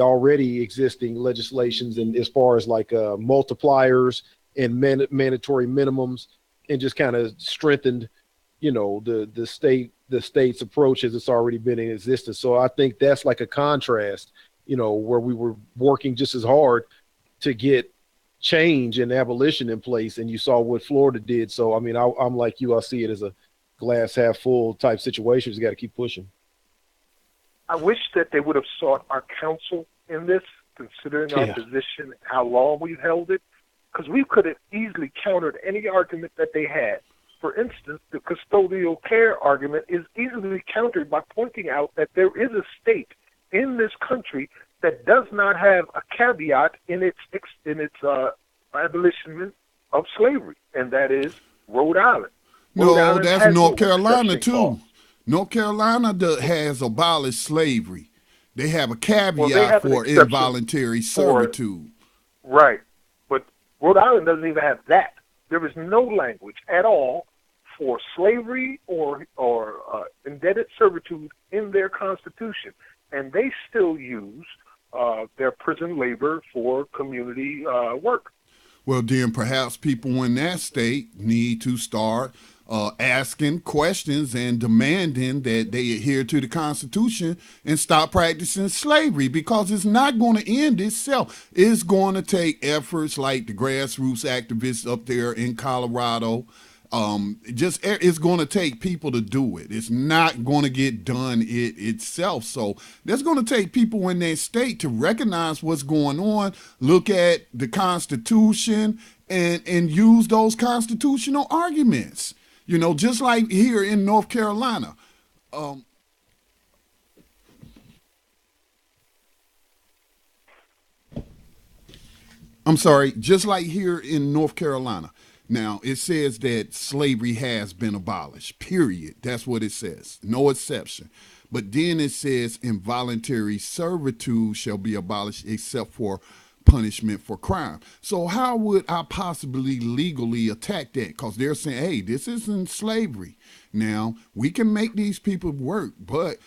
already existing legislations, and as far as like multipliers and mandatory minimums, and just kind of strengthened, the state's approach as it's already been in existence. So I think that's like a contrast, where we were working just as hard to get change and abolition in place, and you saw what Florida did. So I mean, I'm like you. I see it as a glass half full type situation. You got to keep pushing. I wish that they would have sought our counsel in this, considering our position, how long we've held it, because we could have easily countered any argument that they had. For instance, the custodial care argument is easily countered by pointing out that there is a state in this country that does not have a caveat in its abolition of slavery, and that is Rhode Island. Rhode Island that's North no Carolina too. clause. North Carolina has abolished slavery. They have a caveat for involuntary servitude. Right. But Rhode Island doesn't even have that. There is no language at all for slavery or indebted servitude in their constitution. And they still use their prison labor for community work. Well, then perhaps people in that state need to start asking questions and demanding that they adhere to the Constitution and stop practicing slavery, because it's not going to end itself. It's going to take efforts like the grassroots activists up there in Colorado. It's going to take people to do it. It's not going to get done itself. So there's going to take people in their state to recognize what's going on, look at the Constitution, and use those constitutional arguments. Just like here in North Carolina. Just like here in North Carolina. Now, it says that slavery has been abolished, period. That's what it says. No exception. But then it says involuntary servitude shall be abolished except for punishment for crime. So how would I possibly legally attack that? Because they're saying, hey, this isn't slavery. Now, we can make these people work, but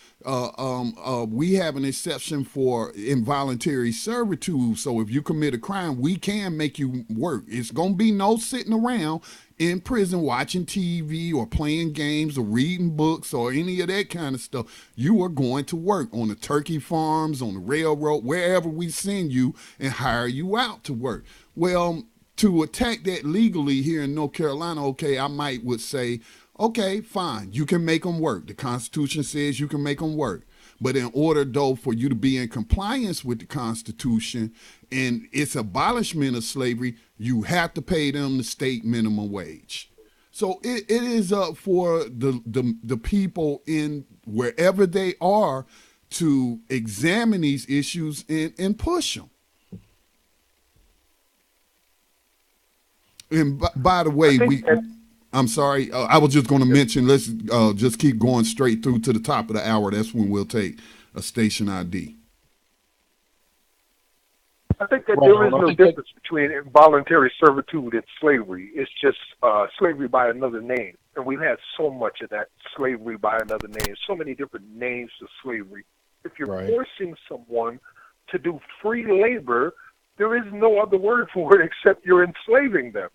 we have an exception for involuntary servitude. So if you commit a crime, we can make you work. It's going to be no sitting around in prison watching TV or playing games or reading books or any of that kind of stuff. You are going to work on the turkey farms, on the railroad, wherever we send you and hire you out to work. Well, to attack that legally here in North Carolina, okay, I would say, okay, fine, you can make them work. The Constitution says you can make them work. But in order, though, for you to be in compliance with the Constitution and its abolishment of slavery, you have to pay them the state minimum wage. So it is up for the people in wherever they are to examine these issues and push them. And by the way, I'm sorry, I was just going to mention, let's just keep going straight through to the top of the hour. That's when we'll take a station ID. I think that there is no difference between involuntary servitude and slavery. It's just slavery by another name. And we've had so much of that, slavery by another name, so many different names to slavery. If you're forcing someone to do free labor, there is no other word for it except you're enslaving them.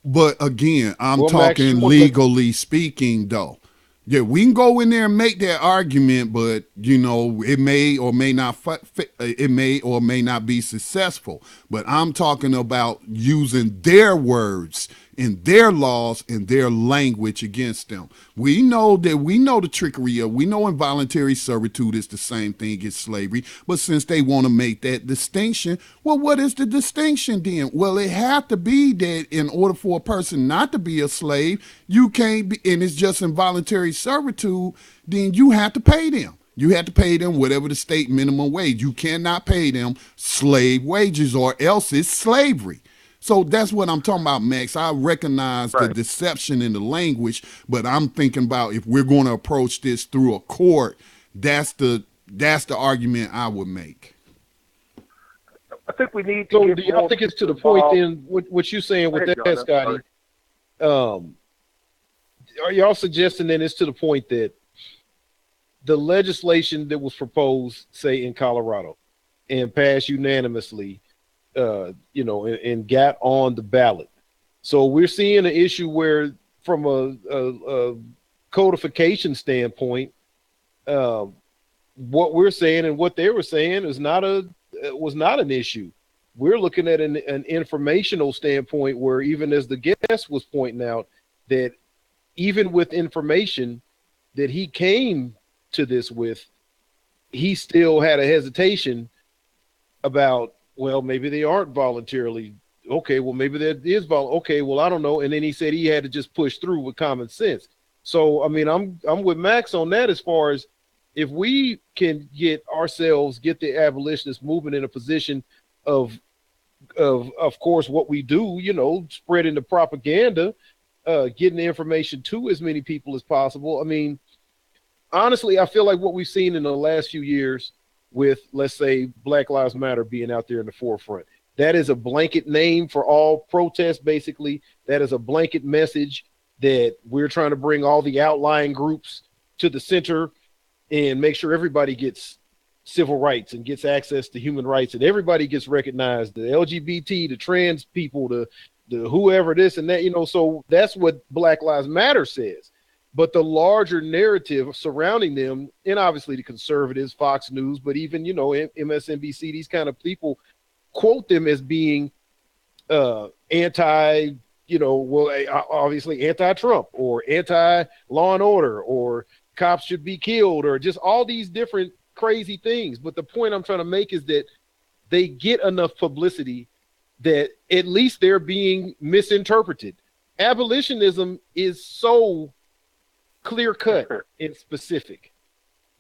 But again, I'm talking legally speaking, though. Yeah, we can go in there and make that argument, but it may or may not be successful. But I'm talking about using their words and their laws and their language against them. We know the trickery of, we know involuntary servitude is the same thing as slavery, but since they want to make that distinction, well, what is the distinction then? Well, it had to be that in order for a person not to be a slave, you can't be, and it's just involuntary servitude, then you have to pay them. You have to pay them whatever the state minimum wage. You cannot pay them slave wages or else it's slavery. So that's what I'm talking about, Max. I recognize the deception in the language, but I'm thinking about if we're going to approach this through a court, that's the argument I would make. I think we need to. So I think it's to the point then, what you're saying with that, Scotty. Are y'all suggesting then it's to the point that the legislation that was proposed, say in Colorado, and passed unanimously, and got on the ballot. So we're seeing an issue where, from a codification standpoint, what we're saying and what they were saying was not an issue. We're looking at an informational standpoint where, even as the guest was pointing out, that even with information that he came to this with, he still had a hesitation about, well, maybe they aren't voluntarily. Okay, well, maybe that is okay, well, I don't know. And then he said he had to just push through with common sense. So, I mean, I'm with Max on that, as far as if we can get the abolitionists movement in a position of course, what we do, spreading the propaganda, getting the information to as many people as possible. I mean, honestly, I feel like what we've seen in the last few years with, let's say, Black Lives Matter being out there in the forefront, that is a blanket name for all protests, basically. That is a blanket message that we're trying to bring all the outlying groups to the center and make sure everybody gets civil rights and gets access to human rights, and everybody gets recognized, the LGBT, the trans people, the whoever, this and that, so that's what Black Lives Matter says. But the larger narrative surrounding them, and obviously the conservatives, Fox News, but even, MSNBC, these kind of people quote them as being anti, obviously anti-Trump or anti-law and order, or cops should be killed, or just all these different crazy things. But the point I'm trying to make is that they get enough publicity that at least they're being misinterpreted. Abolitionism is so clear-cut and specific.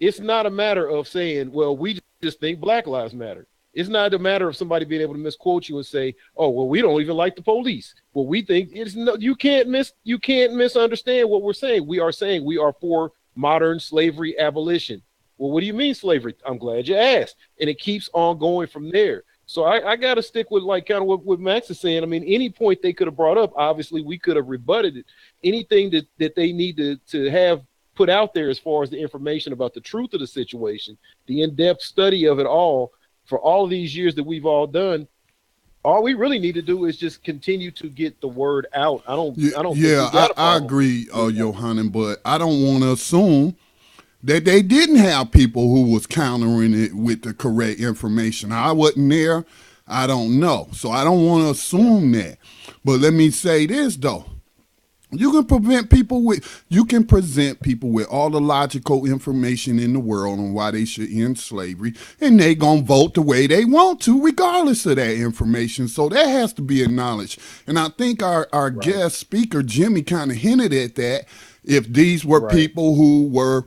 It's not a matter of saying, well, we just think Black Lives Matter. It's not a matter of somebody being able to misquote you and say, oh, well, we don't even like the police. Well, we think you can't misunderstand what we're saying. We are saying we are for modern slavery abolition. Well, what do you mean slavery? I'm glad you asked. And it keeps on going from there. So I got to stick with kind of what Max is saying. I mean, any point they could have brought up, obviously we could have rebutted it. Anything that they need to have put out there as far as the information about the truth of the situation, the in-depth study of it all, for all of these years that we've all done, all we really need to do is just continue to get the word out. I agree, Yohanan, but I don't want to assume that they didn't have people who was countering it with the correct information. I wasn't there. I don't know. So I don't want to assume that. But let me say this, though. You can present people with all the logical information in the world on why they should end slavery, and they gonna vote the way they want to, regardless of that information. So that has to be acknowledged. And I think our guest speaker, Jimmy, kind of hinted at that. If these were people who were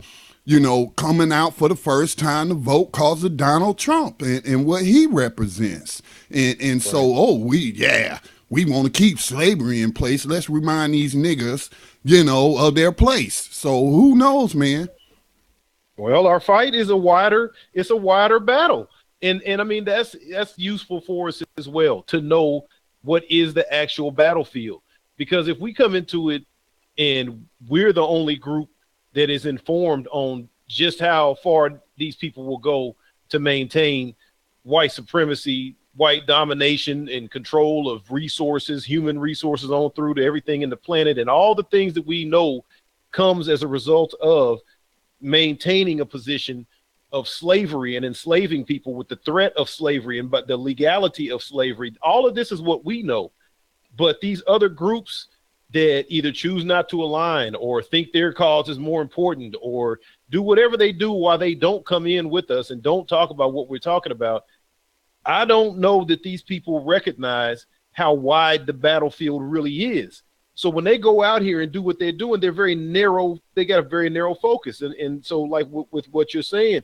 coming out for the first time to vote because of Donald Trump and what he represents. And so, we want to keep slavery in place. Let's remind these niggas, of their place. So who knows, man? Well, our fight is a wider battle. And I mean, that's useful for us as well to know what is the actual battlefield. Because if we come into it and we're the only group that is informed on just how far these people will go to maintain white supremacy, white domination, and control of resources, human resources on through to everything in the planet, and all the things that we know comes as a result of maintaining a position of slavery and enslaving people with the threat of slavery and but the legality of slavery. All of this is what we know. But these other groups that either choose not to align or think their cause is more important or do whatever they do while they don't come in with us and don't talk about what we're talking about, I don't know that these people recognize how wide the battlefield really is. So when they go out here and do what they're doing, they're very narrow. They got a very narrow focus. And so like with what you're saying,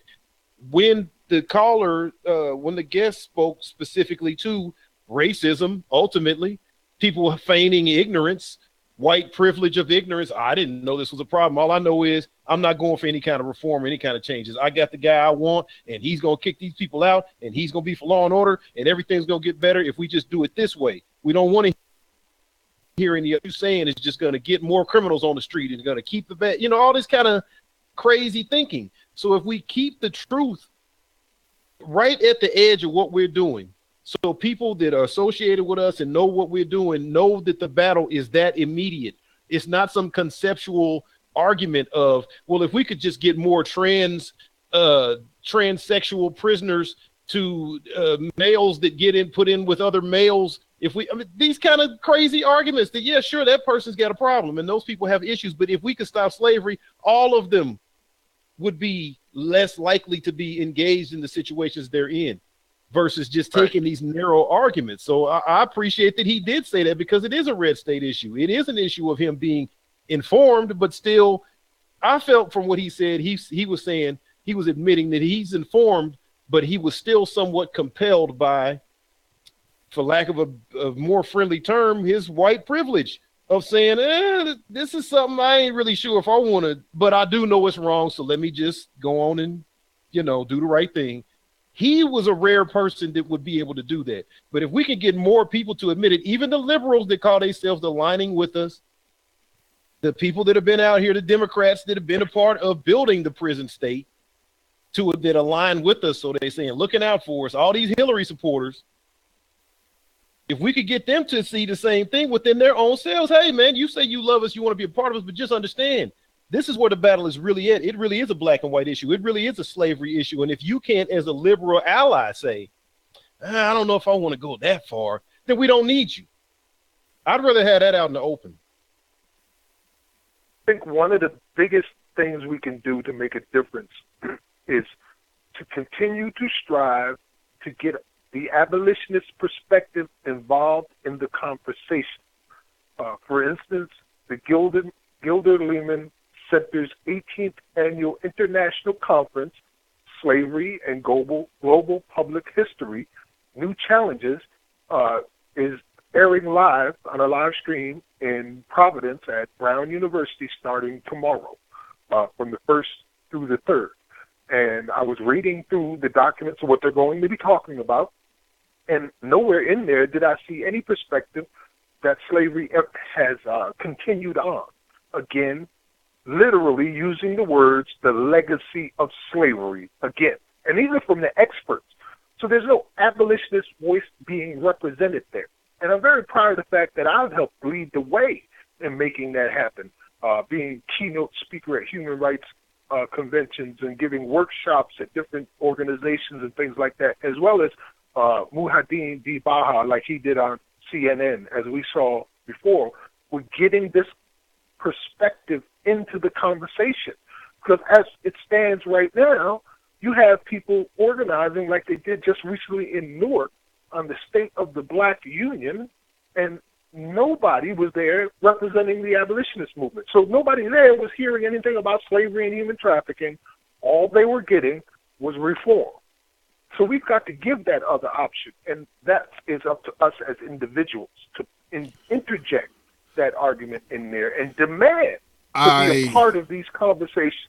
when the caller, when the guest spoke specifically to racism, ultimately, people feigning ignorance, white privilege of ignorance. I didn't know this was a problem. All I know is I'm not going for any kind of reform, any kind of changes. I got the guy I want, and he's going to kick these people out, and he's going to be for law and order, and everything's going to get better if we just do it this way. We don't want to hear any of you saying it's just going to get more criminals on the street and going to keep the bad, all this kind of crazy thinking. So if we keep the truth right at the edge of what we're doing, so people that are associated with us and know what we're doing know that the battle is that immediate. It's not some conceptual argument of, well, if we could just get more transsexual prisoners to males that get put in with other males. These kind of crazy arguments that, yeah, sure, that person's got a problem and those people have issues. But if we could stop slavery, all of them would be less likely to be engaged in the situations they're in. Versus just taking these narrow arguments. So I appreciate that he did say that because it is a red state issue. It is an issue of him being informed, but still, I felt from what he said, he was saying, he was admitting that he's informed, but he was still somewhat compelled by, for lack of a more friendly term, his white privilege of saying, this is something I ain't really sure if I want to, but I do know it's wrong. So let me just go on and, do the right thing. He was a rare person that would be able to do that. But if we could get more people to admit it, even the liberals that call themselves aligning with us, the people that have been out here, the Democrats that have been a part of building the prison state, that align with us, so they're saying, looking out for us, all these Hillary supporters, if we could get them to see the same thing within their own selves, hey, man, you say you love us, you want to be a part of us, but just understand, this is where the battle is really at. It really is a black and white issue. It really is a slavery issue. And if you can't, as a liberal ally, say, I don't know if I want to go that far, then we don't need you. I'd rather have that out in the open. I think one of the biggest things we can do to make a difference is to continue to strive to get the abolitionist perspective involved in the conversation. For instance, the Gilder Lehman Center's 18th Annual International Conference, Slavery and Global Public History, New Challenges, is airing live on a live stream in Providence at Brown University starting tomorrow, from the 1st through the 3rd. And I was reading through the documents of what they're going to be talking about, and nowhere in there did I see any perspective that slavery has continued on. Again, literally using the words, the legacy of slavery, again, and even from the experts. So there's no abolitionist voice being represented there. And I'm very proud of the fact that I've helped lead the way in making that happen, being keynote speaker at human rights conventions and giving workshops at different organizations and things like that, as well as Muhaddin D. Baha, like he did on CNN, as we saw before. We're getting this perspective into the conversation. Because as it stands right now, you have people organizing like they did just recently in Newark on the state of the Black Union, and nobody was there representing the abolitionist movement. So nobody there was hearing anything about slavery and human trafficking. All they were getting was reform. So we've got to give that other option, and that is up to us as individuals to interject that argument in there and demand to be a part of these conversations.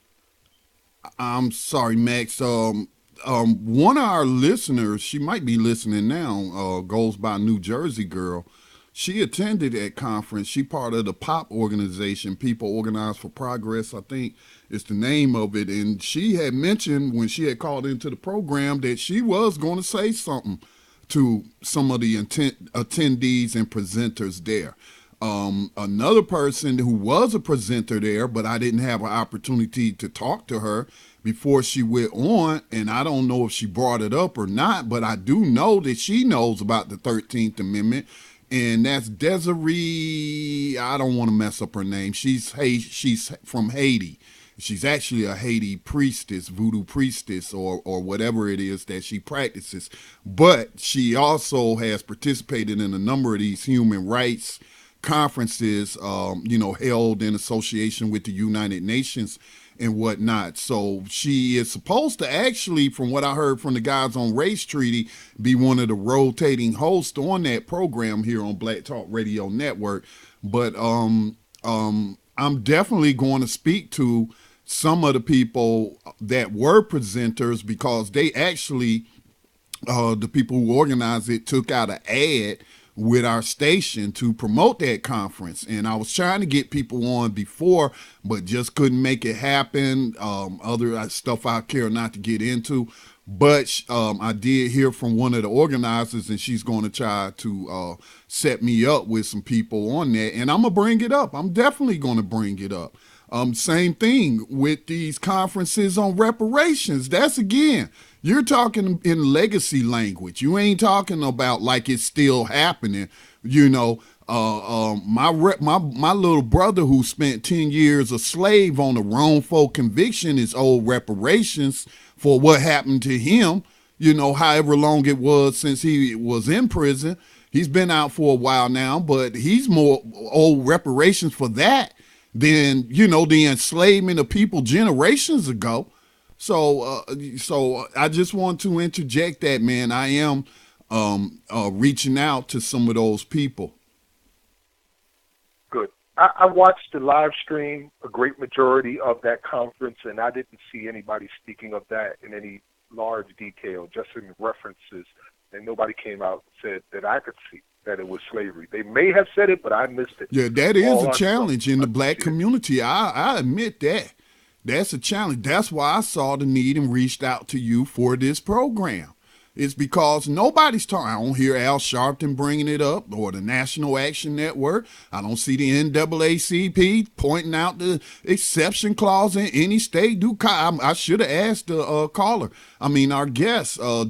I'm sorry, Max. One of our listeners, she might be listening now, goes by New Jersey Girl. She attended that conference. She part of the POP organization, People Organized for Progress, I think is the name of it. And she had mentioned when she had called into the program that she was going to say something to some of the attendees and presenters there. Another person who was a presenter there, but I didn't have an opportunity to talk to her before she went on, and I don't know if she brought it up or not, but I do know that she knows about the 13th Amendment, and that's Desiree, I don't want to mess up her name. She's from Haiti. She's actually a Haiti priestess, voodoo priestess, or whatever it is that she practices. But she also has participated in a number of these human rights conferences, held in association with the United Nations and whatnot. So she is supposed to actually, from what I heard from the guys on Race Treaty, be one of the rotating hosts on that program here on Black Talk Radio Network. But I'm definitely going to speak to some of the people that were presenters, because they actually, the people who organized it, took out an ad with our station to promote that conference. And I was trying to get people on before, but just couldn't make it happen. Other stuff I care not to get into. But I did hear from one of the organizers, and she's going to try to set me up with some people on that. And I'm going to bring it up. I'm definitely going to bring it up. Same thing with these conferences on reparations. That's, again, you're talking in legacy language. You ain't talking about like it's still happening. My little brother who spent 10 years a slave on a wrongful conviction is owed reparations for what happened to him, however long it was since he was in prison. He's been out for a while now, but he's more owed reparations for that than, the enslavement of people generations ago. So I just want to interject that, man. I am reaching out to some of those people. Good. I watched the live stream, a great majority of that conference, and I didn't see anybody speaking of that in any large detail, just in references, and nobody came out and said that I could see that it was slavery. They may have said it, but I missed it. Yeah, that is a challenge in the black community. I admit that. That's a challenge. That's why I saw the need and reached out to you for this program. It's because nobody's talking. I don't hear Al Sharpton bringing it up, or the National Action Network. I don't see the NAACP pointing out the exception clause in any state. I should have asked the caller. Our guest. I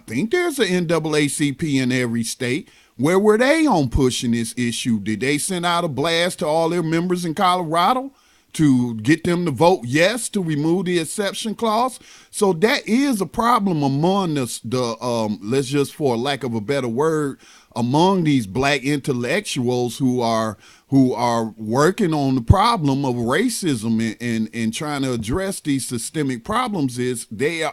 think there's an NAACP in every state. Where were they on pushing this issue? Did they send out a blast to all their members in Colorado to get them to vote yes to remove the exception clause? So that is a problem among the let's just, for lack of a better word, among these black intellectuals who are working on the problem of racism and trying to address these systemic problems. Is they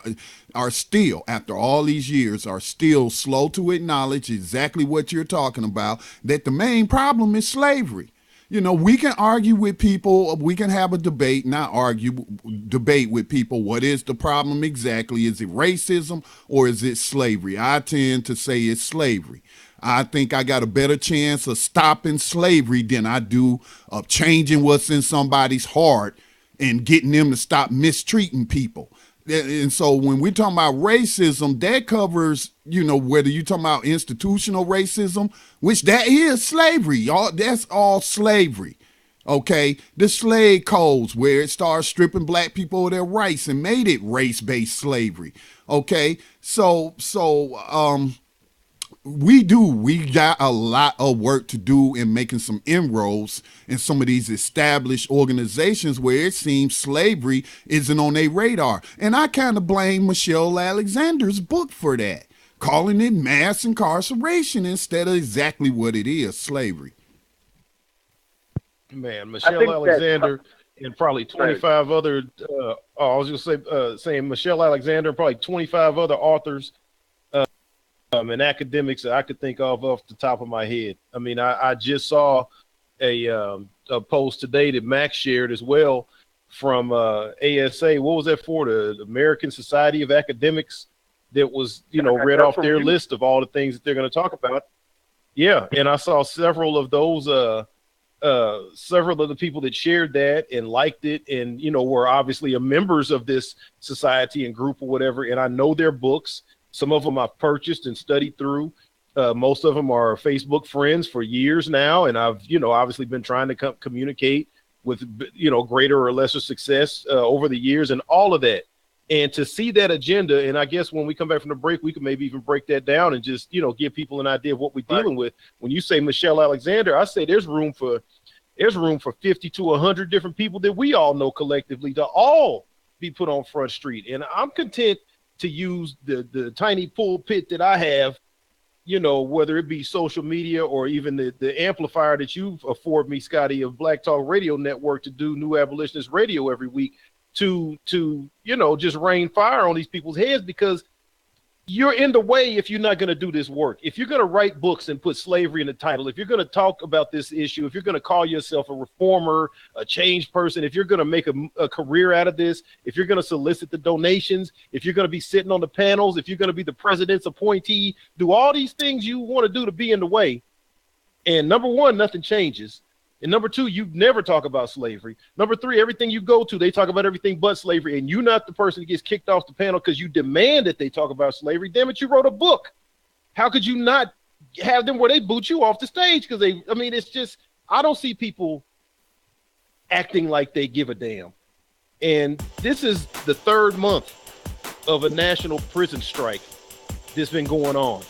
are still, after all these years, are still slow to acknowledge exactly what you're talking about, that the main problem is slavery. We can argue with people, we can have a debate, debate with people. What is the problem exactly? Is it racism or is it slavery? I tend to say it's slavery. I think I got a better chance of stopping slavery than I do of changing what's in somebody's heart and getting them to stop mistreating people. And so when we're talking about racism, that covers, whether you're talking about institutional racism, which that is slavery, y'all. That's all slavery. Okay. The slave codes, where it started stripping black people of their rights and made it race-based slavery. Okay. So we got a lot of work to do in making some inroads in some of these established organizations where it seems slavery isn't on their radar. And I kind of blame Michelle Alexander's book for that. calling it mass incarceration instead of exactly what it is, slavery. Man, Michelle Alexander and probably 25 other, I was just saying Michelle Alexander and probably 25 other authors and academics that I could think of off the top of my head. I mean, I just saw a post today that Max shared as well from ASA. What was that for? The American Society of Academics, that was, read off their list of all the things that they're going to talk about. Yeah, and I saw several of those, several of the people that shared that and liked it and, were obviously members of this society and group or whatever. And I know their books. Some of them I've purchased and studied through. Most of them are Facebook friends for years now. And I've, obviously been trying to communicate with, greater or lesser success over the years and all of that. And to see that agenda, and I guess when we come back from the break, we can maybe even break that down and just, give people an idea of what we're dealing with. When you say Michelle Alexander, I say there's room for 50 to 100 different people that we all know collectively to all be put on Front Street. And I'm content to use the tiny pulpit that I have, whether it be social media or even the amplifier that you've afforded me, Scotty, of Black Talk Radio Network, to do New Abolitionist Radio every week, to just rain fire on these people's heads, because you're in the way if you're not going to do this work. If you're going to write books and put slavery in the title, if you're going to talk about this issue, if you're going to call yourself a reformer, a change person, if you're going to make a career out of this, if you're going to solicit the donations, if you're going to be sitting on the panels, if you're going to be the president's appointee, do all these things you want to do to be in the way. And number one, nothing changes. And number two, you never talk about slavery. Number three, everything you go to, they talk about everything but slavery. And you're not the person that gets kicked off the panel because you demand that they talk about slavery. Damn it, you wrote a book. How could you not have them where they boot you off the stage? Because it's just, I don't see people acting like they give a damn. And this is the third month of a national prison strike that's been going on.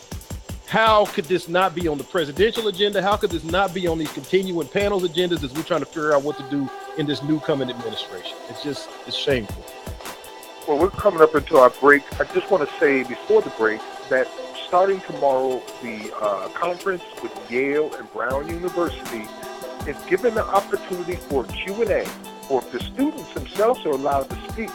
How could this not be on the presidential agenda? How could this not be on these continuing panels agendas as we're trying to figure out what to do in this new coming administration? It's shameful. Well, we're coming up into our break. I just want to say before the break that starting tomorrow, the conference with Yale and Brown University is given the opportunity for Q&A, or if the students themselves are allowed to speak.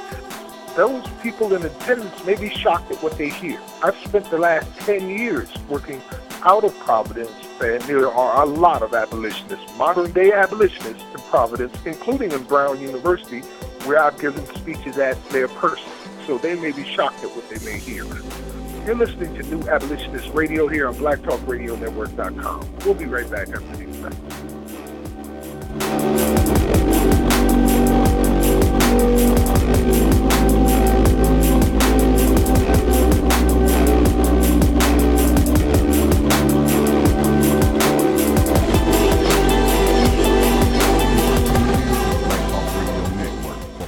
Those people in attendance may be shocked at what they hear. I've spent the last 10 years working out of Providence, and there are a lot of abolitionists, modern-day abolitionists in Providence, including in Brown University, where I've given speeches at their person. So they may be shocked at what they may hear. You're listening to New Abolitionist Radio here on BlackTalkRadioNetwork.com. We'll be right back after these messages.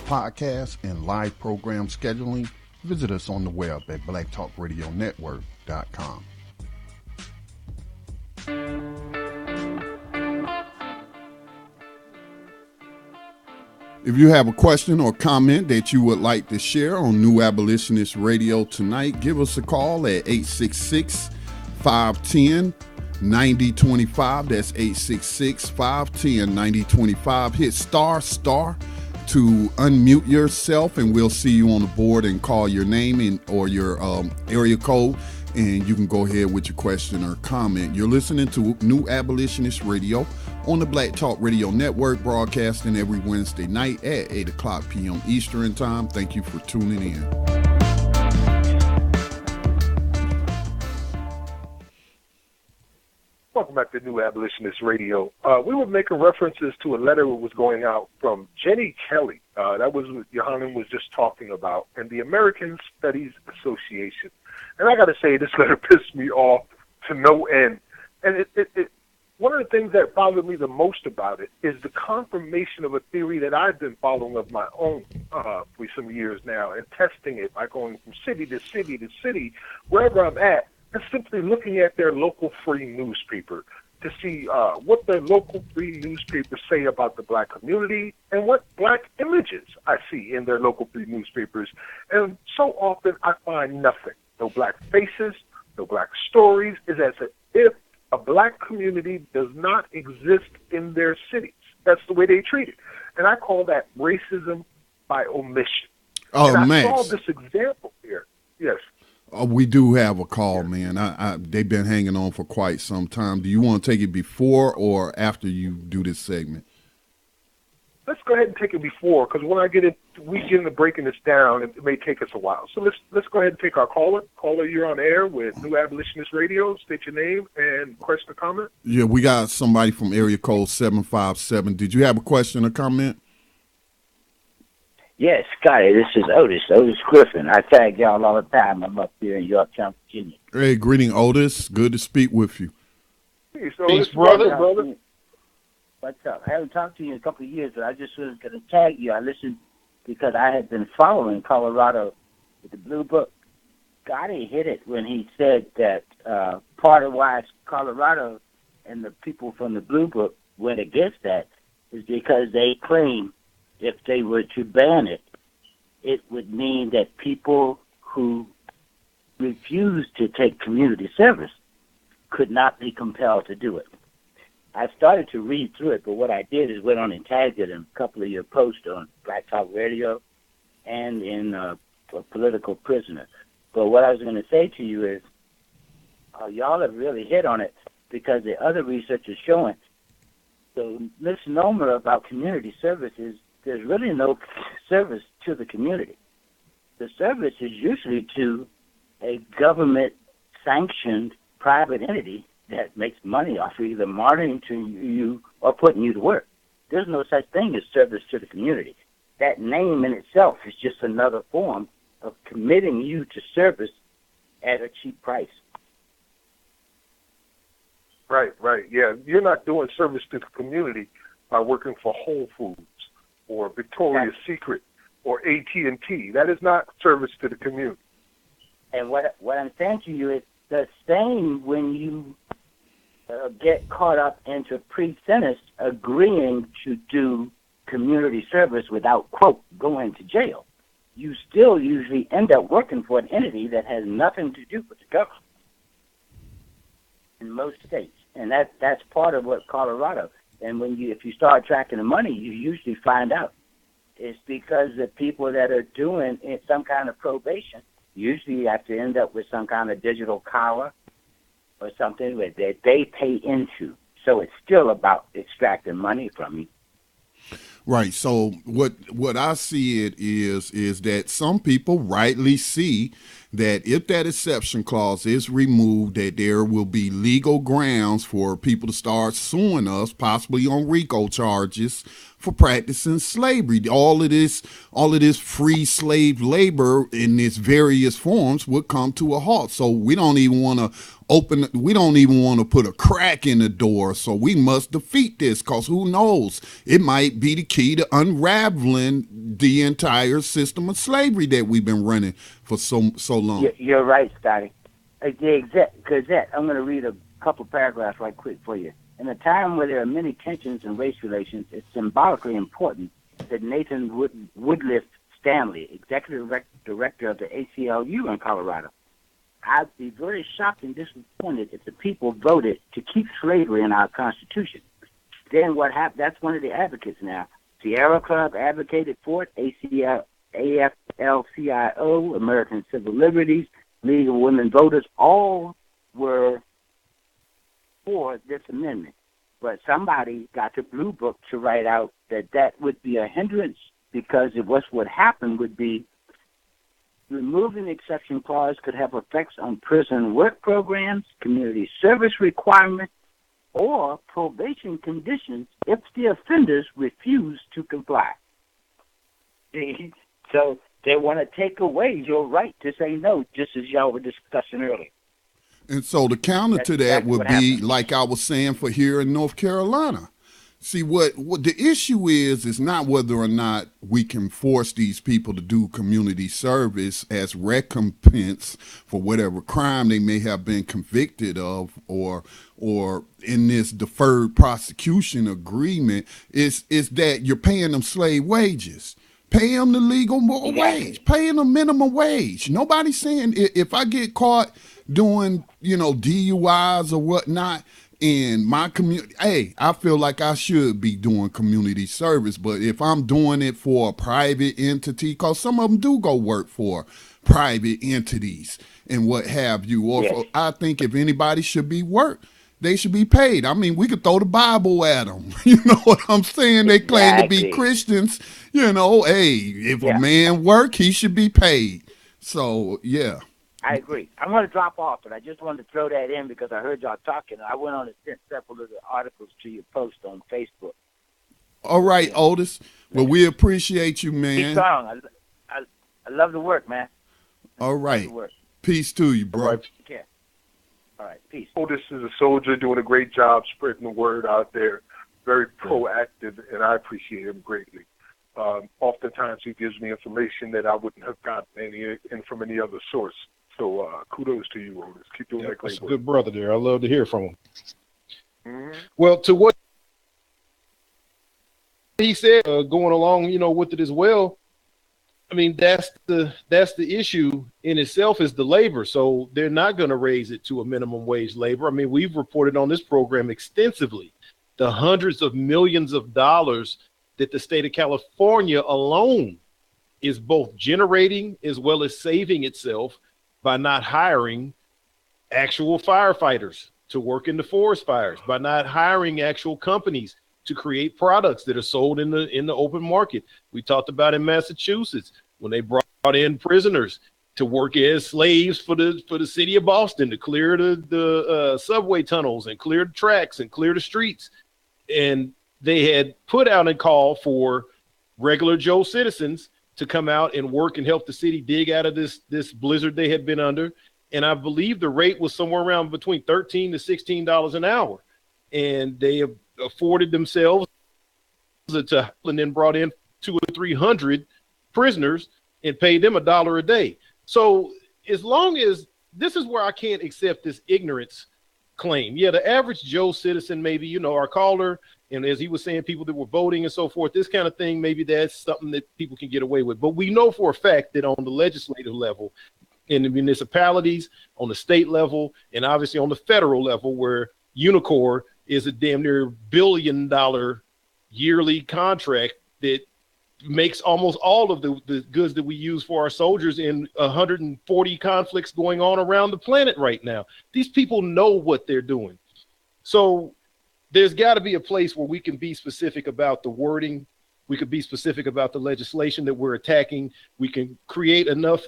Podcasts and live program scheduling, visit us on the web at blacktalkradionetwork.com. If you have a question or comment that you would like to share on New Abolitionist Radio tonight, give us a call at 866-510-9025. That's 866-510-9025. Hit star to unmute yourself, and we'll see you on the board and call your name or your area code, and you can go ahead with your question or comment. You're listening to New Abolitionist Radio on the Black Talk Radio Network, broadcasting every Wednesday night at 8 o'clock p.m. Eastern Time. Thank you for tuning in. Welcome back to New Abolitionist Radio. We were making references to a letter that was going out from Jenny Kelly. That was what Yohanan was just talking about, and the American Studies Association. And I got to say, this letter pissed me off to no end. And one of the things that bothered me the most about it is the confirmation of a theory that I've been following of my own for some years now, and testing it by going from city to city to city, wherever I'm at, and simply looking at their local free newspaper to see what their local free newspapers say about the black community and what black images I see in their local free newspapers. And so often I find nothing. No black faces, no black stories. It's as if a black community does not exist in their cities. That's the way they treat it. And I call that racism by omission. Oh, and I Max. saw this example here. Yes. We do have a call, man. They've been hanging on for quite some time. Do you want to take it before or after you do this segment? Let's go ahead and take it before, because when we get into breaking this down, it may take us a while. So let's go ahead and take our caller. Caller, you're on air with New Abolitionist Radio. State your name and question or comment. Yeah, we got somebody from area code 757. Did you have a question or comment? Yes, Scotty, this is Otis Griffin. I tag y'all all the time. I'm up here in Yorktown, Virginia. Hey, greeting, Otis. Good to speak with you. Hey, so Peace, this brother. What's up? I haven't talked to you in a couple of years, but I just was going to tag you. I listened because I had been following Colorado with the Blue Book. Scotty hit it when he said that part of why Colorado and the people from the Blue Book went against that is because they claim if they were to ban it, it would mean that people who refuse to take community service could not be compelled to do it. I started to read through it, but what I did is went on and tagged it in a couple of your posts on Black Talk Radio and in a Political Prisoner. But what I was going to say to you is, y'all have really hit on it because the other research is showing the misnomer about community service is there's really no service to the community. The service is usually to a government-sanctioned private entity that makes money off of either marketing to you or putting you to work. There's no such thing as service to the community. That name in itself is just another form of committing you to service at a cheap price. Right. Yeah, you're not doing service to the community by working for Whole Foods or Victoria's Secret or AT&T. That is not service to the community. And what I'm saying to you is the same when you get caught up into pre-sentence agreeing to do community service without, quote, going to jail. You still usually end up working for an entity that has nothing to do with the government in most states. And that's part of what Colorado. And if you start tracking the money, you usually find out it's because the people that are doing some kind of probation usually have to end up with some kind of digital collar or something that they pay into. So it's still about extracting money from you. Right. So what I see it is that some people rightly see that if that exception clause is removed, that there will be legal grounds for people to start suing us, possibly on RICO charges, for practicing slavery. All of this free slave labor in its various forms would come to a halt. So we don't even want to put a crack in the door. So we must defeat this, because who knows? It might be the key to unraveling the entire system of slavery that we've been running for so long. You're right, Scotty. The Gazette, I'm going to read a couple paragraphs right quick for you. In a time where there are many tensions in race relations, it's symbolically important that Nathan Woodliff Stanley, executive director of the ACLU in Colorado, I'd be very shocked and disappointed if the people voted to keep slavery in our Constitution. Then what happened? That's one of the advocates now. Sierra Club advocated for it, AFL-CIO, American Civil Liberties, League of Women Voters, all were for this amendment. But somebody got the Blue Book to write out that would be a hindrance, because what would happen would be removing the exception clause could have effects on prison work programs, community service requirements, or probation conditions if the offenders refuse to comply. So they want to take away your right to say no, just as y'all were discussing earlier. And so the counter to that would be, like I was saying, for here in North Carolina. See, what the issue is not whether or not we can force these people to do community service as recompense for whatever crime they may have been convicted of, or in this deferred prosecution agreement, is that you're paying them slave wages. Pay them the legal wage. Pay them the minimum wage. Nobody's saying if I get caught doing, DUIs or whatnot in my community, hey, I feel like I should be doing community service. But if I'm doing it for a private entity, because some of them do go work for private entities and what have you, or Yes. I think if anybody should be work, they should be paid. I mean, we could throw the Bible at them. You know what I'm saying? They claim to be Exactly. Christians. Hey, if a Yeah. man work, he should be paid. So, yeah. I agree. I'm going to drop off, but I just wanted to throw that in because I heard y'all talking. I went on and sent several of the articles to your post on Facebook. All right, Otis. Well, we appreciate you, Keep man. strong. I love the work, man. All Love right. the work. Peace to you, bro. All right. Take care. All right. Peace. Otis is a soldier doing a great job spreading the word out there, very proactive, and I appreciate him greatly. Oftentimes he gives me information that I wouldn't have gotten from any other source. So kudos to you, Otis. Keep doing that great That's a work. good brother there. I love to hear from him. Mm-hmm. Well, to what he said, going along, with it as well. I mean, that's the issue in itself is the labor. So they're not going to raise it to a minimum wage labor. I mean, we've reported on this program extensively, the hundreds of millions of dollars that the state of California alone is both generating as well as saving itself by not hiring actual firefighters to work in the forest fires, by not hiring actual companies to create products that are sold in the open market. We talked about in Massachusetts when they brought in prisoners to work as slaves for the city of Boston to clear the subway tunnels and clear the tracks and clear the streets. And they had put out a call for regular Joe citizens to come out and work and help the city dig out of this blizzard they had been under. And I believe the rate was somewhere around between $13 to $16 an hour. And they afforded themselves to, and then brought in 200 or 300 prisoners and paid them $1 a day. So as long as this is where I can't accept this ignorance claim. Yeah, the average Joe citizen, maybe, our caller, and as he was saying, people that were voting and so forth, this kind of thing, maybe that's something that people can get away with. But we know for a fact that on the legislative level, in the municipalities, on the state level, and obviously on the federal level, where Unicor is a damn near $1 billion yearly contract that makes almost all of the goods that we use for our soldiers in 140 conflicts going on around the planet right now. These people know what they're doing. So there's got to be a place where we can be specific about the wording. We could be specific about the legislation that we're attacking. We can create enough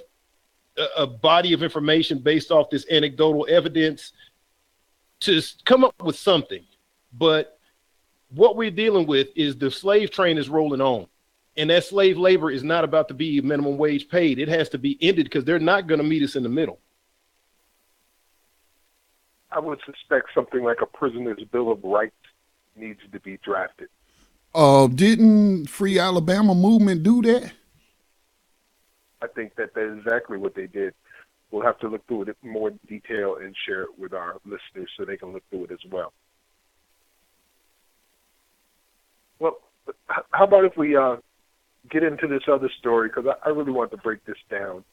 a body of information based off this anecdotal evidence to come up with something. But what we're dealing with is the slave train is rolling on. And that slave labor is not about to be minimum wage paid. It has to be ended because they're not going to meet us in the middle. I would suspect something like a prisoner's bill of rights needs to be drafted. Didn't Free Alabama movement do that? I think that is exactly what they did. We'll have to look through it in more detail and share it with our listeners so they can look through it as well. Well, how about if we get into this other story, because I really want to break this down.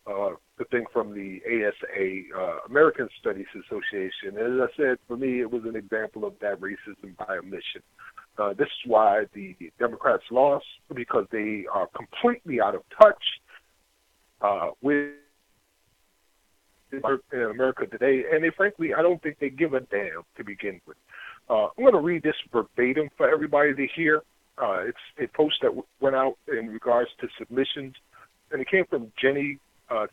The thing from the ASA, American Studies Association. And as I said, for me, it was an example of that racism by omission. This is why the Democrats lost, because they are completely out of touch with in America today. And they, frankly, I don't think they give a damn to begin with. I'm going to read this verbatim for everybody to hear. It's a post that went out in regards to submissions, and it came from Jenny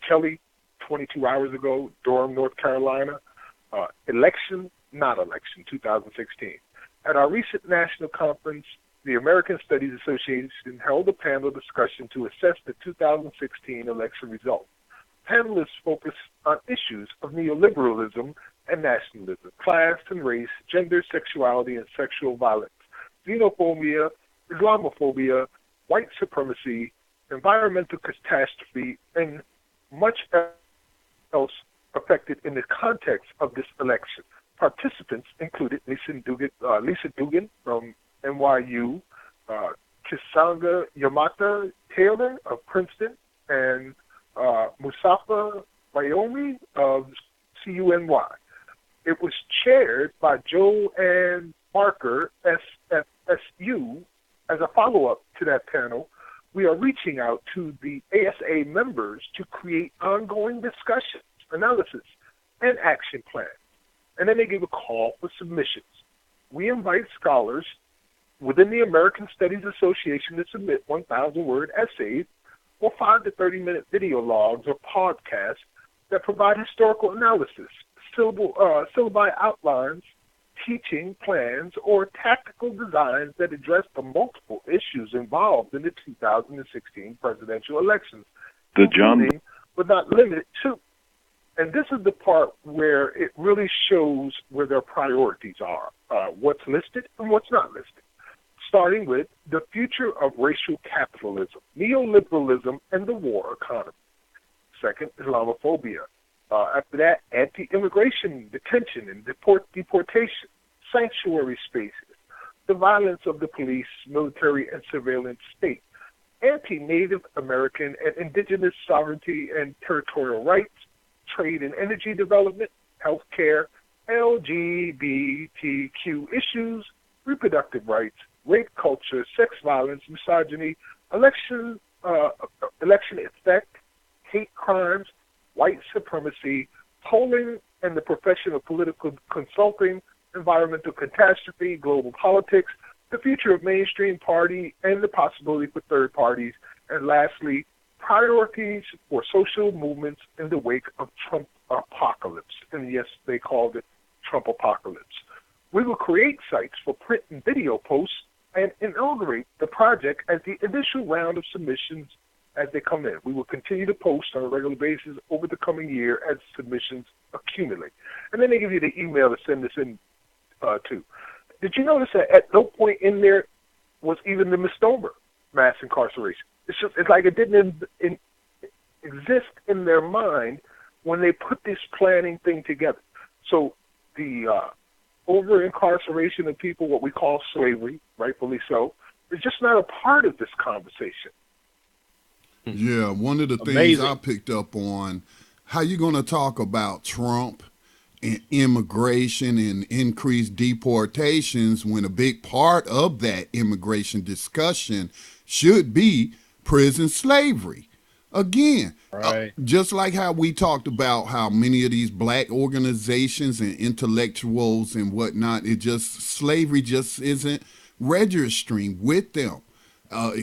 Kelly 22 hours ago, Durham, North Carolina. Election, not election, 2016. At our recent national conference, the American Studies Association held a panel discussion to assess the 2016 election results. Panelists focused on issues of neoliberalism and nationalism, class and race, gender, sexuality, and sexual violence, xenophobia, Islamophobia, white supremacy, environmental catastrophe, and much else affected in the context of this election. Participants included Lisa Dugan from NYU, Kisanga Yamata Taylor of Princeton, and Mustafa Bayomi of CUNY. It was chaired by Joe Ann Barker, SFSU. As a follow-up to that panel, we are reaching out to the ASA members to create ongoing discussions, analysis, and action plans. And then they give a call for submissions. We invite scholars within the American Studies Association to submit 1,000-word essays or 5 to 30-minute video logs or podcasts that provide historical analysis, syllabi outlines, teaching plans, or tactical designs that address the multiple issues involved in the 2016 presidential elections, including, but not limited to. And this is the part where it really shows where their priorities are, what's listed and what's not listed, starting with the future of racial capitalism, neoliberalism, and the war economy. Second, Islamophobia. After that, anti-immigration detention and deportation, sanctuary spaces, the violence of the police, military, and surveillance state, anti-Native American and indigenous sovereignty and territorial rights, trade and energy development, healthcare, LGBTQ issues, reproductive rights, rape culture, sex violence, misogyny, election effect, hate crimes, white supremacy, polling and the profession of political consulting, environmental catastrophe, global politics, the future of mainstream party, and the possibility for third parties, and lastly, priorities for social movements in the wake of Trump apocalypse. And yes, they called it Trump apocalypse. We will create sites for print and video posts and inaugurate the project as the initial round of submissions as they come in. We will continue to post on a regular basis over the coming year as submissions accumulate. And then they give you the email to send this in to. Did you notice that at no point in there was even the misnomer mass incarceration? It's like it didn't exist in their mind when they put this planning thing together. So the over-incarceration of people, what we call slavery, rightfully so, is just not a part of this conversation. Yeah, one of the things I picked up on, how you going to talk about Trump and immigration and increased deportations when a big part of that immigration discussion should be prison slavery. Again, right. Just like how we talked about how many of these black organizations and intellectuals and whatnot, slavery just isn't registering with them.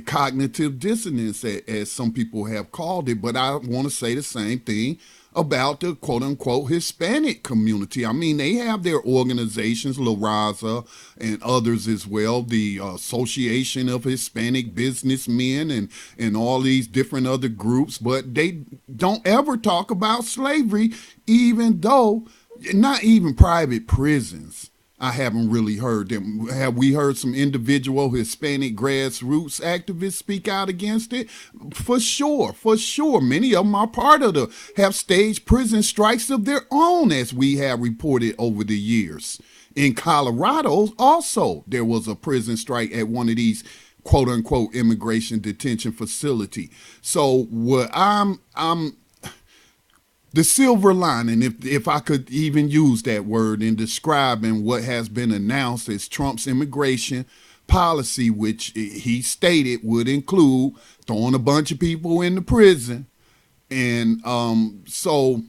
Cognitive dissonance, as some people have called it. But I want to say the same thing about the quote-unquote Hispanic community. I mean, they have their organizations, La Raza and others as well, the Association of Hispanic Businessmen and all these different other groups, but they don't ever talk about slavery, even though not even private prisons. I haven't really heard them. Have we heard some individual Hispanic grassroots activists speak out against it? For sure. Many of them are part of have staged prison strikes of their own, as we have reported over the years. In Colorado, also, there was a prison strike at one of these quote unquote immigration detention facility. So what I'm the silver lining, if I could even use that word in describing what has been announced as Trump's immigration policy, which he stated would include throwing a bunch of people into prison. And so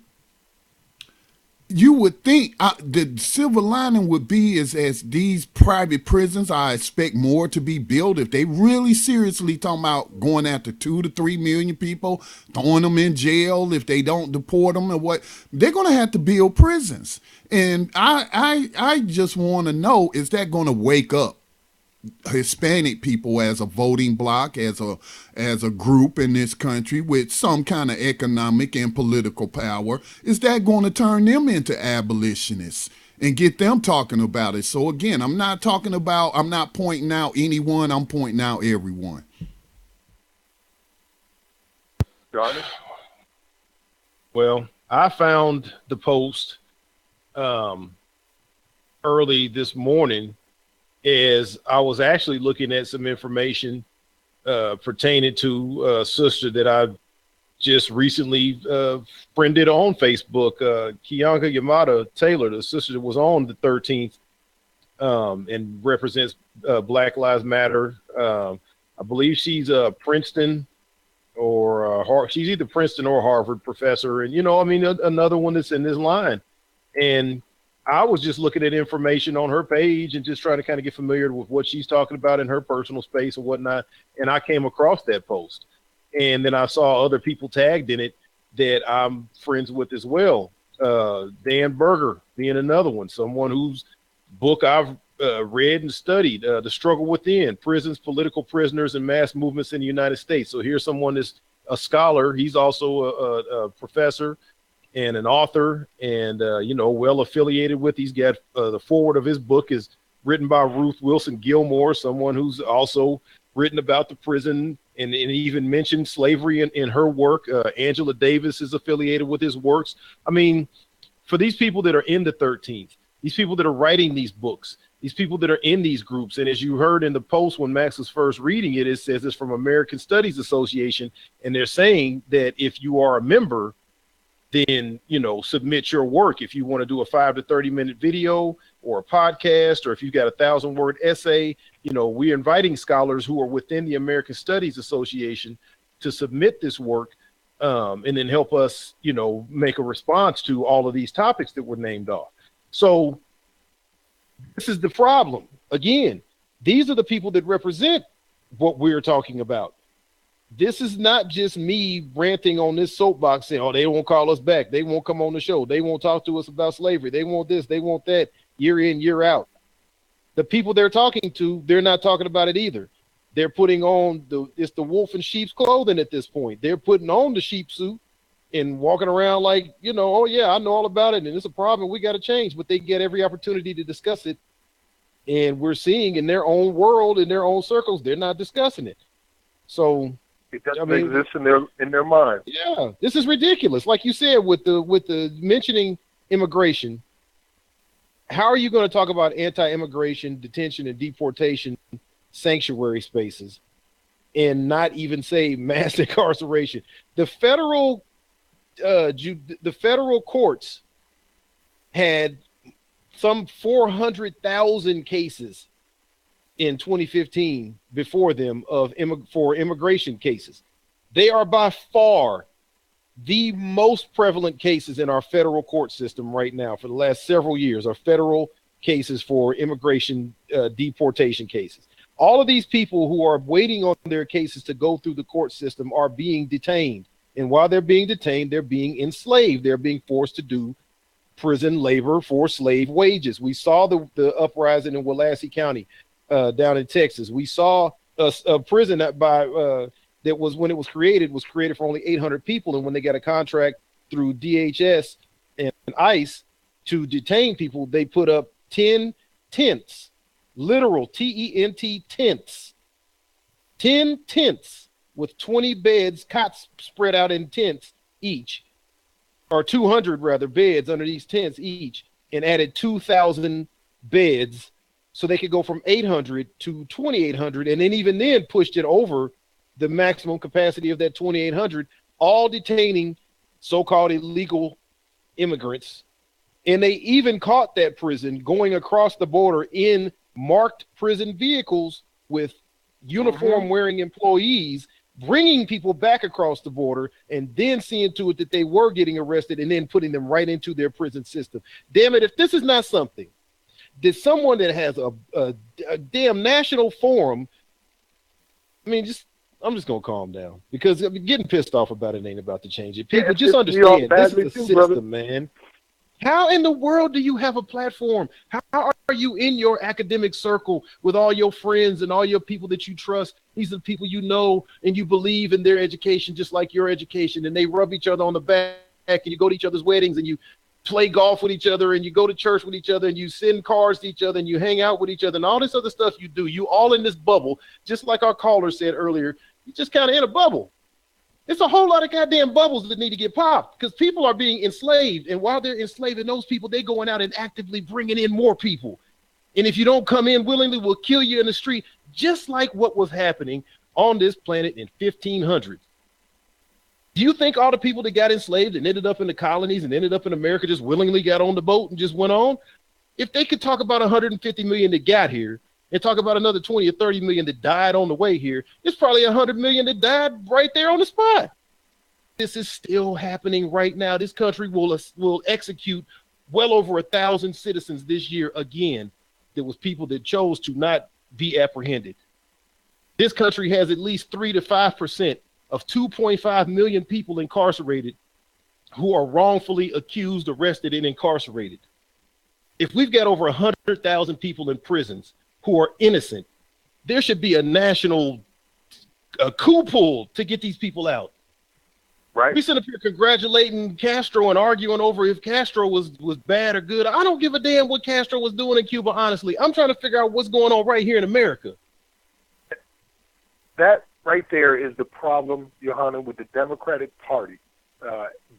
you would think the silver lining would be as these private prisons, I expect more to be built if they really seriously talking about going after 2 to 3 million people, throwing them in jail if they don't deport them or what. They're going to have to build prisons. And I just want to know, is that going to wake up Hispanic people as a voting bloc, as a group in this country with some kind of economic and political power? Is that going to turn them into abolitionists and get them talking about it? So again, I'm not pointing out anyone, I'm pointing out everyone. Johnny? Well, I found the post early this morning as I was actually looking at some information pertaining to a sister that I just recently friended on Facebook. Kiyanka Yamada Taylor, the sister that was on the 13th, and represents Black Lives Matter. I believe she's a Princeton or she's either Princeton or Harvard professor. And, I mean, another one that's in this line. And I was just looking at information on her page and just trying to kind of get familiar with what she's talking about in her personal space and whatnot. And I came across that post. And then I saw other people tagged in it that I'm friends with as well. Dan Berger being another one, someone whose book I've read and studied, The Struggle Within, Prisons, Political Prisoners, and Mass Movements in the United States. So here's someone that's a scholar. He's also a professor and an author and, well affiliated with. He's got the foreword of his book is written by Ruth Wilson Gilmore, someone who's also written about the prison and even mentioned slavery in her work. Angela Davis is affiliated with his works. I mean, for these people that are in the 13th, these people that are writing these books, these people that are in these groups. And as you heard in the post when Max was first reading it, it says it's from American Studies Association. And they're saying that if you are a member, then, submit your work. If you want to do a 5 to 30 minute video or a podcast, or if you've got a 1,000-word essay, we're inviting scholars who are within the American Studies Association to submit this work and then help us, make a response to all of these topics that were named off. So this is the problem. Again, these are the people that represent what we're talking about. This is not just me ranting on this soapbox saying, they won't call us back. They won't come on the show. They won't talk to us about slavery. They want this. They want that, year in, year out. The people they're talking to, they're not talking about it either. They're putting on it's the wolf in sheep's clothing at this point. They're putting on the sheep suit and walking around like, oh yeah, I know all about it and it's a problem. We got to change, but they get every opportunity to discuss it. And we're seeing in their own world, in their own circles, they're not discussing it. So it doesn't exist in their mind. Yeah, this is ridiculous. Like you said, with the mentioning immigration, how are you going to talk about anti-immigration, detention, and deportation sanctuary spaces and not even say mass incarceration? The federal courts had some 400,000 cases in 2015 before them for immigration cases. They are by far the most prevalent cases in our federal court system right now for the last several years are federal cases for immigration deportation cases. All of these people who are waiting on their cases to go through the court system are being detained. And while they're being detained, they're being enslaved. They're being forced to do prison labor for slave wages. We saw the uprising in Willacy County down in Texas. We saw a prison that was, when it was created for only 800 people. And when they got a contract through DHS and ICE to detain people, they put up 10 tents, literal TENT tents, 10 tents with 20 beds, cots spread out in tents each, or 200 rather beds under these tents each, and added 2,000 beds so they could go from 800 to 2,800, and then even then pushed it over the maximum capacity of that 2,800, all detaining so-called illegal immigrants. And they even caught that prison going across the border in marked prison vehicles with uniform-wearing employees, bringing people back across the border and then seeing to it that they were getting arrested and then putting them right into their prison system. Damn it, if this is not something that someone that has a damn national forum, I'm just going to calm down because getting pissed off about it ain't about to change it. People, just understand this is a system, brother. Man. How in the world do you have a platform? How are you in your academic circle with all your friends and all your people that you trust? These are the people you know and you believe in their education just like your education, and they rub each other on the back and you go to each other's weddings and you play golf with each other and you go to church with each other and you send cards to each other and you hang out with each other and all this other stuff you do. You all in this bubble, just like our caller said earlier, you just kind of in a bubble. It's a whole lot of goddamn bubbles that need to get popped because people are being enslaved. And while they're enslaving those people, they're going out and actively bringing in more people. And if you don't come in willingly, we'll kill you in the street, just like what was happening on this planet in 1500. Do you think all the people that got enslaved and ended up in the colonies and ended up in America just willingly got on the boat and just went on? If they could talk about 150 million that got here and talk about another 20 or 30 million that died on the way here, it's probably 100 million that died right there on the spot. This is still happening right now. This country will execute well over 1,000 citizens this year again. There was people that chose to not be apprehended. This country has at least 3 to 5% of 2.5 million people incarcerated who are wrongfully accused, arrested, and incarcerated. If we've got over 100,000 people in prisons who are innocent, there should be a national coup pull to get these people out. Right. We sit up here congratulating Castro and arguing over if Castro was bad or good. I don't give a damn what Castro was doing in Cuba, honestly. I'm trying to figure out what's going on right here in America. That right there is the problem, Johanna, with the Democratic Party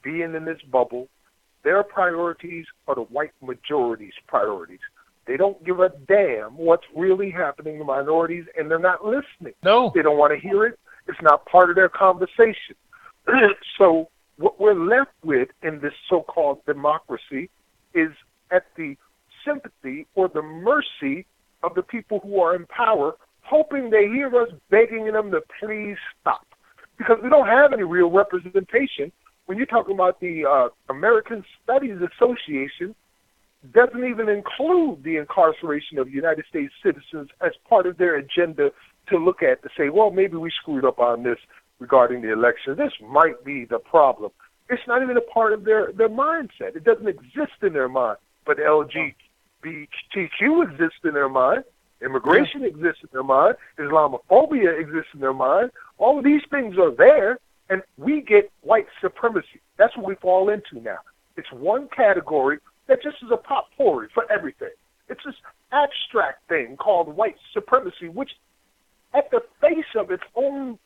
being in this bubble. Their priorities are the white majority's priorities. They don't give a damn what's really happening to minorities, and they're not listening. No. They don't want to hear it. It's not part of their conversation. So what we're left with in this so-called democracy is at the sympathy or the mercy of the people who are in power, hoping they hear us begging them to please stop. Because we don't have any real representation. When you're talking about the American Studies Association, doesn't even include the incarceration of United States citizens as part of their agenda to look at to say, well, maybe we screwed up on this regarding the election. This might be the problem. It's not even a part of their mindset. It doesn't exist in their mind. But LGBTQ exists in their mind. Immigration exists in their mind. Islamophobia exists in their mind. All of these things are there, and we get white supremacy. That's what we fall into now. It's one category that just is a potpourri for everything. It's this abstract thing called white supremacy, which at the face of its own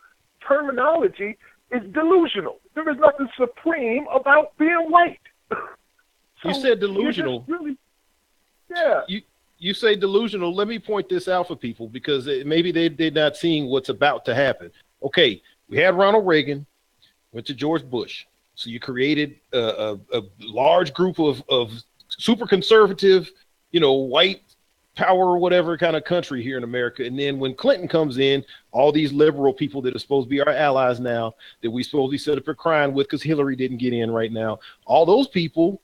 terminology is delusional. There is nothing supreme about being white. So you said delusional. You say delusional. Let me point this out for people because maybe they're not seeing what's about to happen. Okay, we had Ronald Reagan, went to George Bush. So you created a large group of super conservative, white power or whatever kind of country here in America. And then when Clinton comes in, all these liberal people that are supposed to be our allies now, that we supposedly set up for crying with because Hillary didn't get in right now, all those people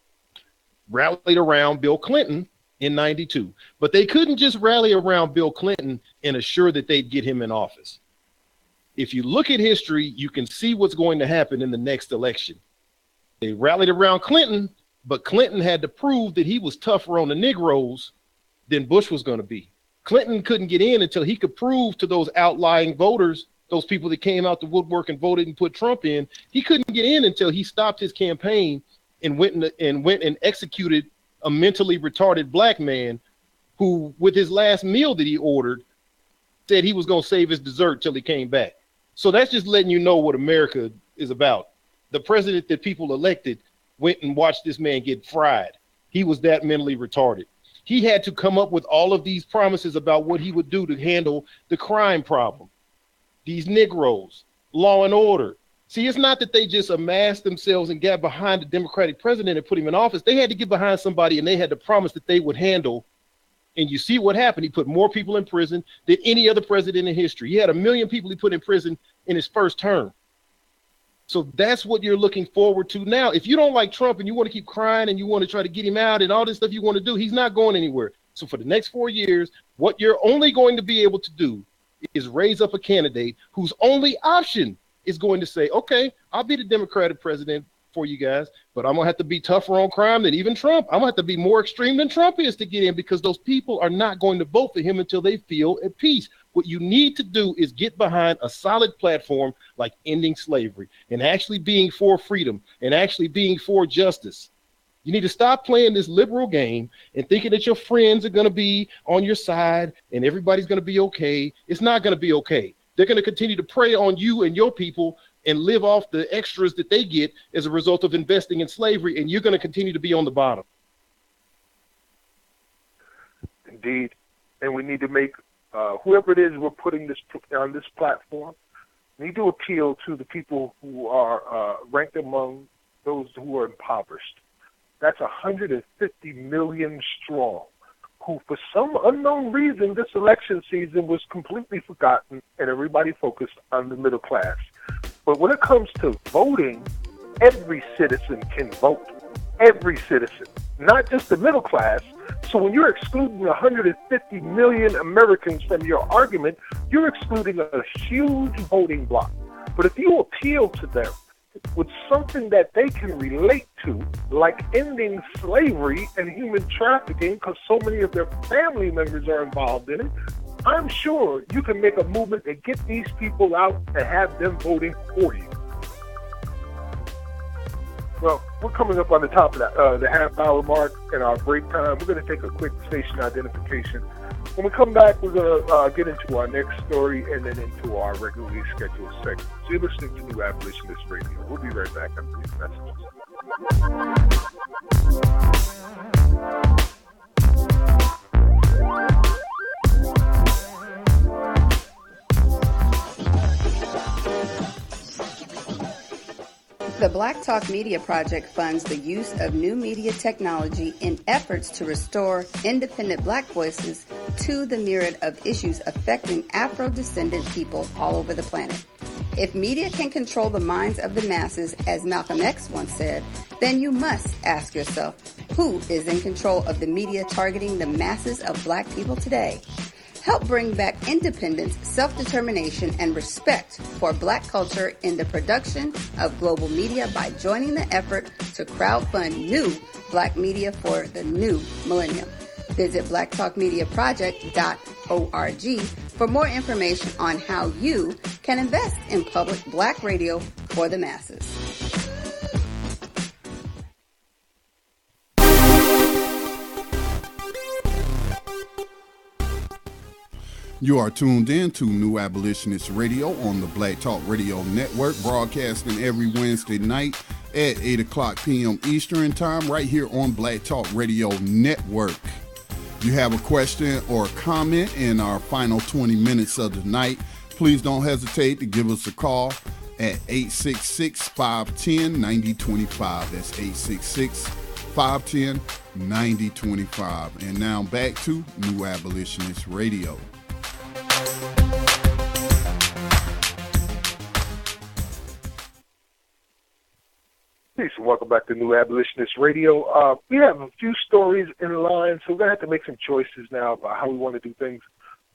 rallied around Bill Clinton in 92. But they couldn't just rally around Bill Clinton and assure that they'd get him in office. If you look at history, you can see what's going to happen in the next election. They rallied around Clinton, but Clinton had to prove that he was tougher on the Negroes than Bush was going to be. Clinton couldn't get in until he could prove to those outlying voters, those people that came out the woodwork and voted and put Trump in, he couldn't get in until he stopped his campaign and went and executed a mentally retarded black man who, with his last meal that he ordered, said he was going to save his dessert till he came back. So that's just letting you know what America is about. The president that people elected went and watched this man get fried. He was that mentally retarded. He had to come up with all of these promises about what he would do to handle the crime problem. These Negroes, law and order. See, it's not that they just amassed themselves and got behind the Democratic president and put him in office. They had to get behind somebody and they had to promise that they would handle. And you see what happened. He put more people in prison than any other president in history. He had 1 million people he put in prison in his first term. So that's what you're looking forward to now. If you don't like Trump and you want to keep crying and you want to try to get him out and all this stuff you want to do, he's not going anywhere. So for the next 4 years, what you're only going to be able to do is raise up a candidate whose only option is going to say, okay, I'll be the Democratic president for you guys, but I'm going to have to be tougher on crime than even Trump. I'm going to have to be more extreme than Trump is to get in because those people are not going to vote for him until they feel at peace. What you need to do is get behind a solid platform like ending slavery and actually being for freedom and actually being for justice. You need to stop playing this liberal game and thinking that your friends are going to be on your side and everybody's going to be okay. It's not going to be okay. They're going to continue to prey on you and your people and live off the extras that they get as a result of investing in slavery, and you're going to continue to be on the bottom. Indeed. And we need to make whoever it is we're putting this on this platform, need to appeal to the people who are ranked among those who are impoverished. That's 150 million strong, who for some unknown reason this election season was completely forgotten and everybody focused on the middle class. But when it comes to voting, every citizen can vote. Every citizen, not just the middle class. So when you're excluding 150 million Americans from your argument, you're excluding a huge voting bloc. But if you appeal to them with something that they can relate to, like ending slavery and human trafficking, because so many of their family members are involved in it, I'm sure you can make a movement to get these people out and have them voting for you. Well, we're coming up on the top of the half-hour mark in our break time. We're going to take a quick station identification. When we come back, we're going to get into our next story and then into our regularly scheduled segment. So you're listening to New Abolitionist Radio. We'll be right back after these messages. The Black Talk Media Project funds the use of new media technology in efforts to restore independent Black voices to the myriad of issues affecting Afro-descendant people all over the planet. If media can control the minds of the masses, as Malcolm X once said, then you must ask yourself, who is in control of the media targeting the masses of Black people today? Help bring back independence, self-determination, and respect for Black culture in the production of global media by joining the effort to crowdfund new Black media for the new millennium. Visit blacktalkmediaproject.org for more information on how you can invest in public Black radio for the masses. You are tuned in to New Abolitionist Radio on the Black Talk Radio Network, broadcasting every Wednesday night at 8 o'clock p.m. Eastern Time, right here on Black Talk Radio Network. If you have a question or comment in our final 20 minutes of the night, please don't hesitate to give us a call at 866-510-9025. That's 866-510-9025. And now back to New Abolitionist Radio. Peace and welcome back to New Abolitionist Radio. We have a few stories in line, so we're going to have to make some choices now about how we want to do things.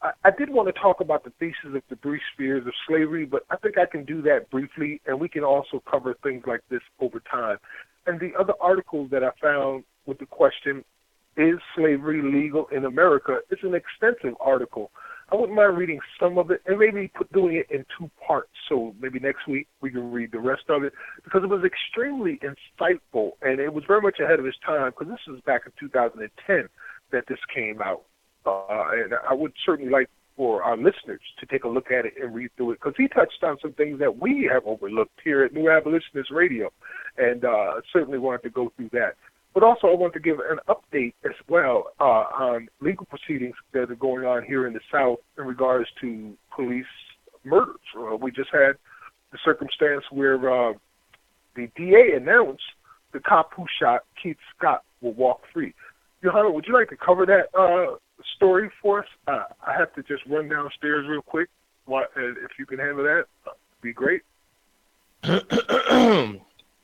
I did want to talk about the thesis of the three spheres of slavery, but I think I can do that briefly, and we can also cover things like this over time. And the other article that I found with the question, is slavery legal in America, is an extensive article. I wouldn't mind reading some of it and maybe doing it in two parts. So maybe next week we can read the rest of it, because it was extremely insightful and it was very much ahead of its time, because this was back in 2010 that this came out. And I would certainly like for our listeners to take a look at it and read through it, because he touched on some things that we have overlooked here at New Abolitionist Radio, and certainly wanted to go through that. But also I want to give an update as well on legal proceedings that are going on here in the South in regards to police murders. We just had the circumstance where the DA announced the cop who shot Keith Scott will walk free. Johanna, would you like to cover that story for us? I have to just run downstairs real quick. If you can handle that, that'd be great.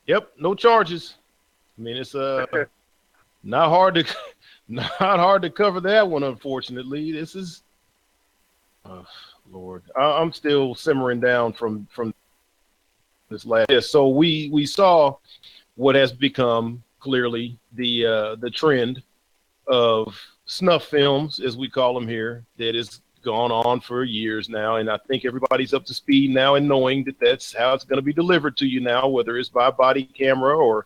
Yep, no charges. I mean, it's not hard to cover that one. Unfortunately, this is, Lord, I'm still simmering down from this last. Yeah, so we saw what has become clearly the trend of snuff films, as we call them here, that has gone on for years now, and I think everybody's up to speed now and knowing that that's how it's going to be delivered to you now, whether it's by body camera or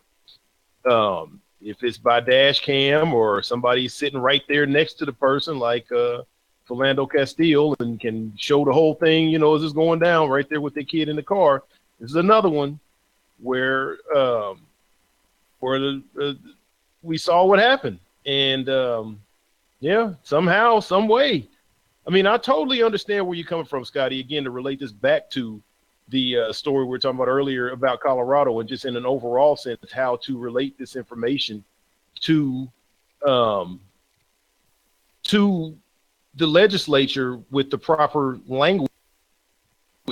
if it's by dash cam or somebody sitting right there next to the person, like Philando Castile, and can show the whole thing, you know, as it's going down right there with the kid in the car. This is another one where we saw what happened, and yeah, somehow, some way. I mean, I totally understand where you're coming from, Scotty. Again, to relate this back to the story we were talking about earlier about Colorado, and just in an overall sense, how to relate this information to the legislature with the proper language,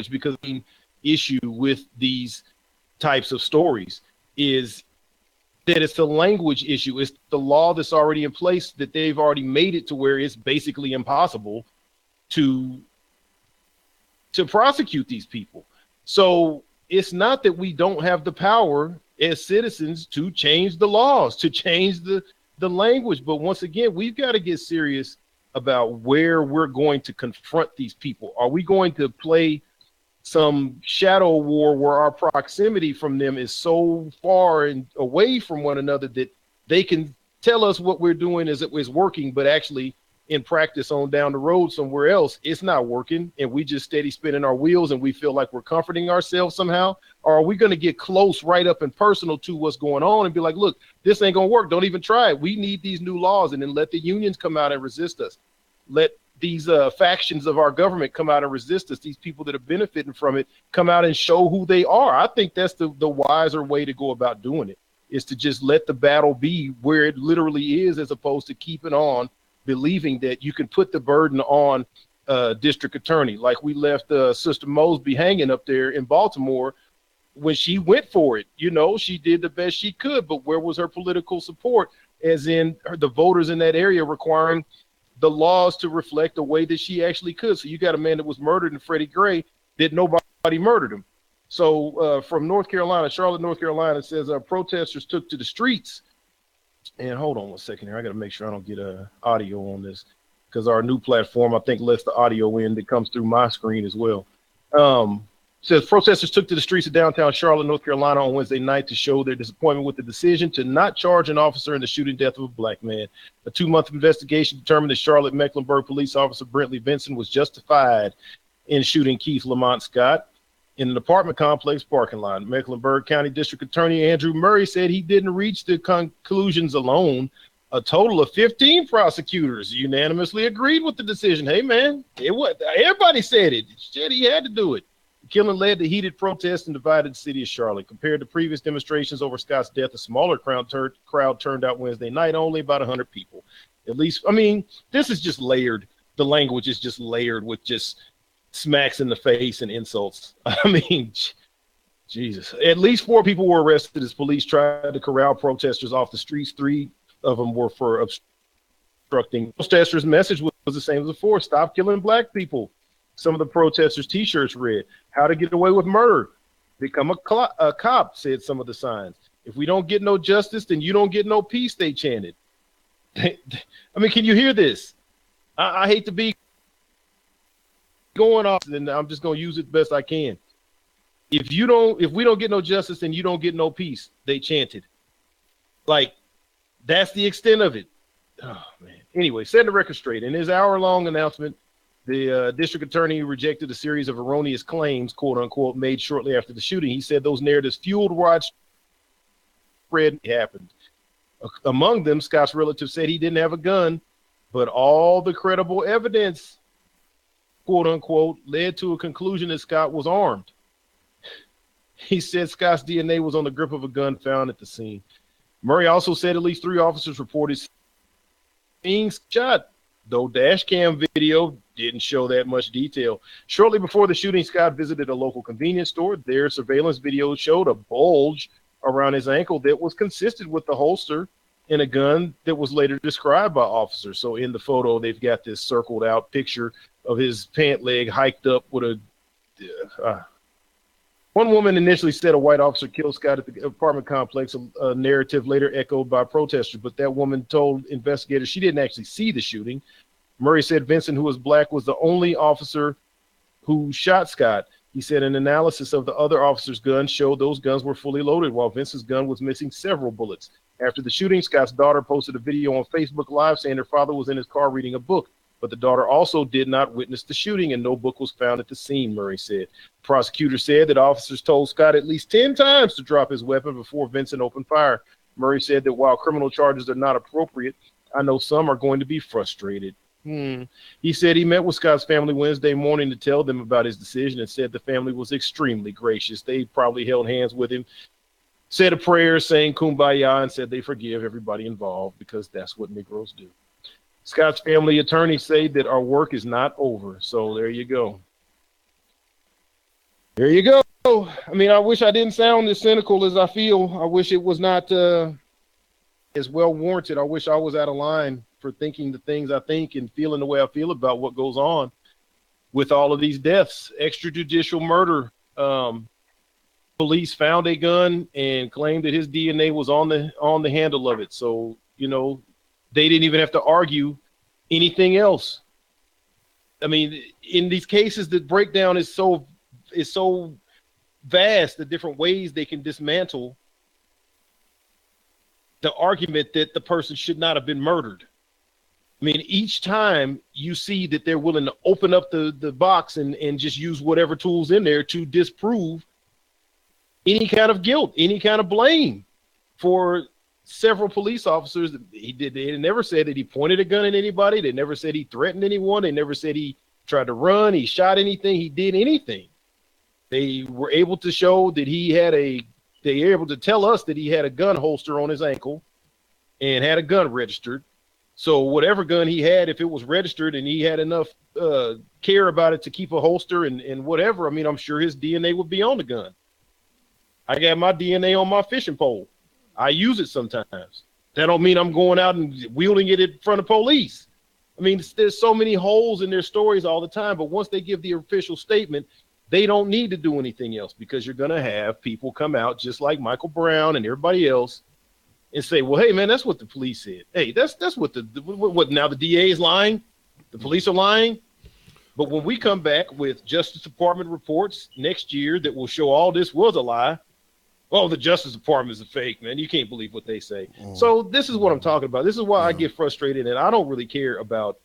because the issue with these types of stories is that it's the language issue. It's the law that's already in place, that they've already made it to where it's basically impossible to prosecute these people. So it's not that we don't have the power as citizens to change the laws, to change the language. But once again, we've got to get serious about where we're going to confront these people. Are we going to play some shadow war where our proximity from them is so far and away from one another that they can tell us what we're doing is working, but actually in practice on down the road somewhere else, it's not working, and we just steady spinning our wheels and we feel like we're comforting ourselves somehow? Or are we going to get close, right up and personal to what's going on and be like, look, this ain't going to work. Don't even try it. We need these new laws. And then let the unions come out and resist us. Let these factions of our government come out and resist us. These people that are benefiting from it come out and show who they are. I think that's the wiser way to go about doing it, is to just let the battle be where it literally is, as opposed to keeping on believing that you can put the burden on district attorney. Like we left Sister Mosby hanging up there in Baltimore when she went for it. You know, she did the best she could, but where was her political support, as in the voters in that area requiring the laws to reflect the way that she actually could? So you got a man that was murdered in Freddie Gray, that nobody murdered him. So from North Carolina, Charlotte, North Carolina, it says protesters took to the streets. And hold on one second here. I got to make sure I don't get audio on this, because our new platform, I think, lets the audio in that comes through my screen as well. Says protesters took to the streets of downtown Charlotte, North Carolina on Wednesday night to show their disappointment with the decision to not charge an officer in the shooting death of a black man. A 2-month investigation determined that Charlotte Mecklenburg police officer Brentley Vinson was justified in shooting Keith Lamont Scott in an apartment complex parking lot. Mecklenburg County District Attorney Andrew Murray said he didn't reach the conclusions alone. A total of 15 prosecutors unanimously agreed with the decision. Hey, man, everybody said it. Shit, he had to do it. The killing led to heated protests and divided the city of Charlotte. Compared to previous demonstrations over Scott's death, a smaller crowd turned out Wednesday night, only about 100 people. At least, I mean, this is just layered. The language is just layered with just smacks in the face and insults. I mean, Jesus. At least 4 people were arrested as police tried to corral protesters off the streets. 3 of them were for obstructing. Protesters' message was the same as before: stop killing black people. Some of the protesters' T-shirts read, "How to get away with murder. Become a cop," said some of the signs. "If we don't get no justice, then you don't get no peace," they chanted. I mean, can you hear this? I hate to be going off, and I'm just going to use it best I can. If we don't get no justice, then you don't get no peace, they chanted. Like, that's the extent of it. Oh, man. Anyway, setting the record straight. In his hour-long announcement, the district attorney rejected a series of erroneous claims, quote unquote, made shortly after the shooting. He said those narratives fueled widespread happened. Among them, Scott's relatives said he didn't have a gun, but all the credible evidence, quote unquote, led to a conclusion that Scott was armed. He said Scott's DNA was on the grip of a gun found at the scene. Murray also said at least 3 officers reported being shot, though dash cam video didn't show that much detail. Shortly before the shooting, Scott visited a local convenience store. Their surveillance video showed a bulge around his ankle that was consistent with the holster in a gun that was later described by officers. So in the photo, they've got this circled out picture of his pant leg hiked up with a one woman initially said a white officer killed Scott at the apartment complex, a narrative later echoed by protesters, but that woman told investigators she didn't actually see the shooting. Murray said Vincent, who was black, was the only officer who shot Scott. He said an analysis of the other officer's guns showed those guns were fully loaded, while Vincent's gun was missing several bullets. After the shooting, Scott's daughter posted a video on Facebook Live saying her father was in his car reading a book, but the daughter also did not witness the shooting and no book was found at the scene, Murray said. Prosecutor said that officers told Scott at least 10 times to drop his weapon before Vincent opened fire. Murray said that while criminal charges are not appropriate, I know some are going to be frustrated. He said he met with Scott's family Wednesday morning to tell them about his decision and said the family was extremely gracious. They probably held hands with him, said a prayer saying kumbaya, and said they forgive everybody involved because that's what Negroes do. Scott's family attorney said that our work is not over. So there you go. There you go. I mean, I wish I didn't sound as cynical as I feel. I wish it was not as well warranted. I wish I was out of line for thinking the things I think and feeling the way I feel about what goes on with all of these deaths. Extrajudicial murder. Police found a gun and claimed that his DNA was on the handle of it. So, you know, they didn't even have to argue anything else. I mean, in these cases, the breakdown is so vast, the different ways they can dismantle the argument that the person should not have been murdered. I mean, each time you see that they're willing to open up the box and just use whatever tools in there to disprove any kind of guilt, any kind of blame for several police officers. They never said that he pointed a gun at anybody. They never said he threatened anyone. They never said he tried to run, he shot anything, he did anything. They were able to show that they were able to tell us that he had a gun holster on his ankle and had a gun registered. So whatever gun he had, if it was registered and he had enough care about it to keep a holster and whatever, I mean, I'm sure his DNA would be on the gun. I got my DNA on my fishing pole. I use it sometimes. That don't mean I'm going out and wielding it in front of police. I mean, there's so many holes in their stories all the time, but once they give the official statement, they don't need to do anything else because you're going to have people come out just like Michael Brown and everybody else and say, well, hey, man, that's what the police said. Hey, that's what what now the DA is lying. The police are lying. But when we come back with Justice Department reports next year that will show all this was a lie, oh, the Justice Department is a fake, man. You can't believe what they say. So this is what I'm talking about. This is why I get frustrated, and I don't really care about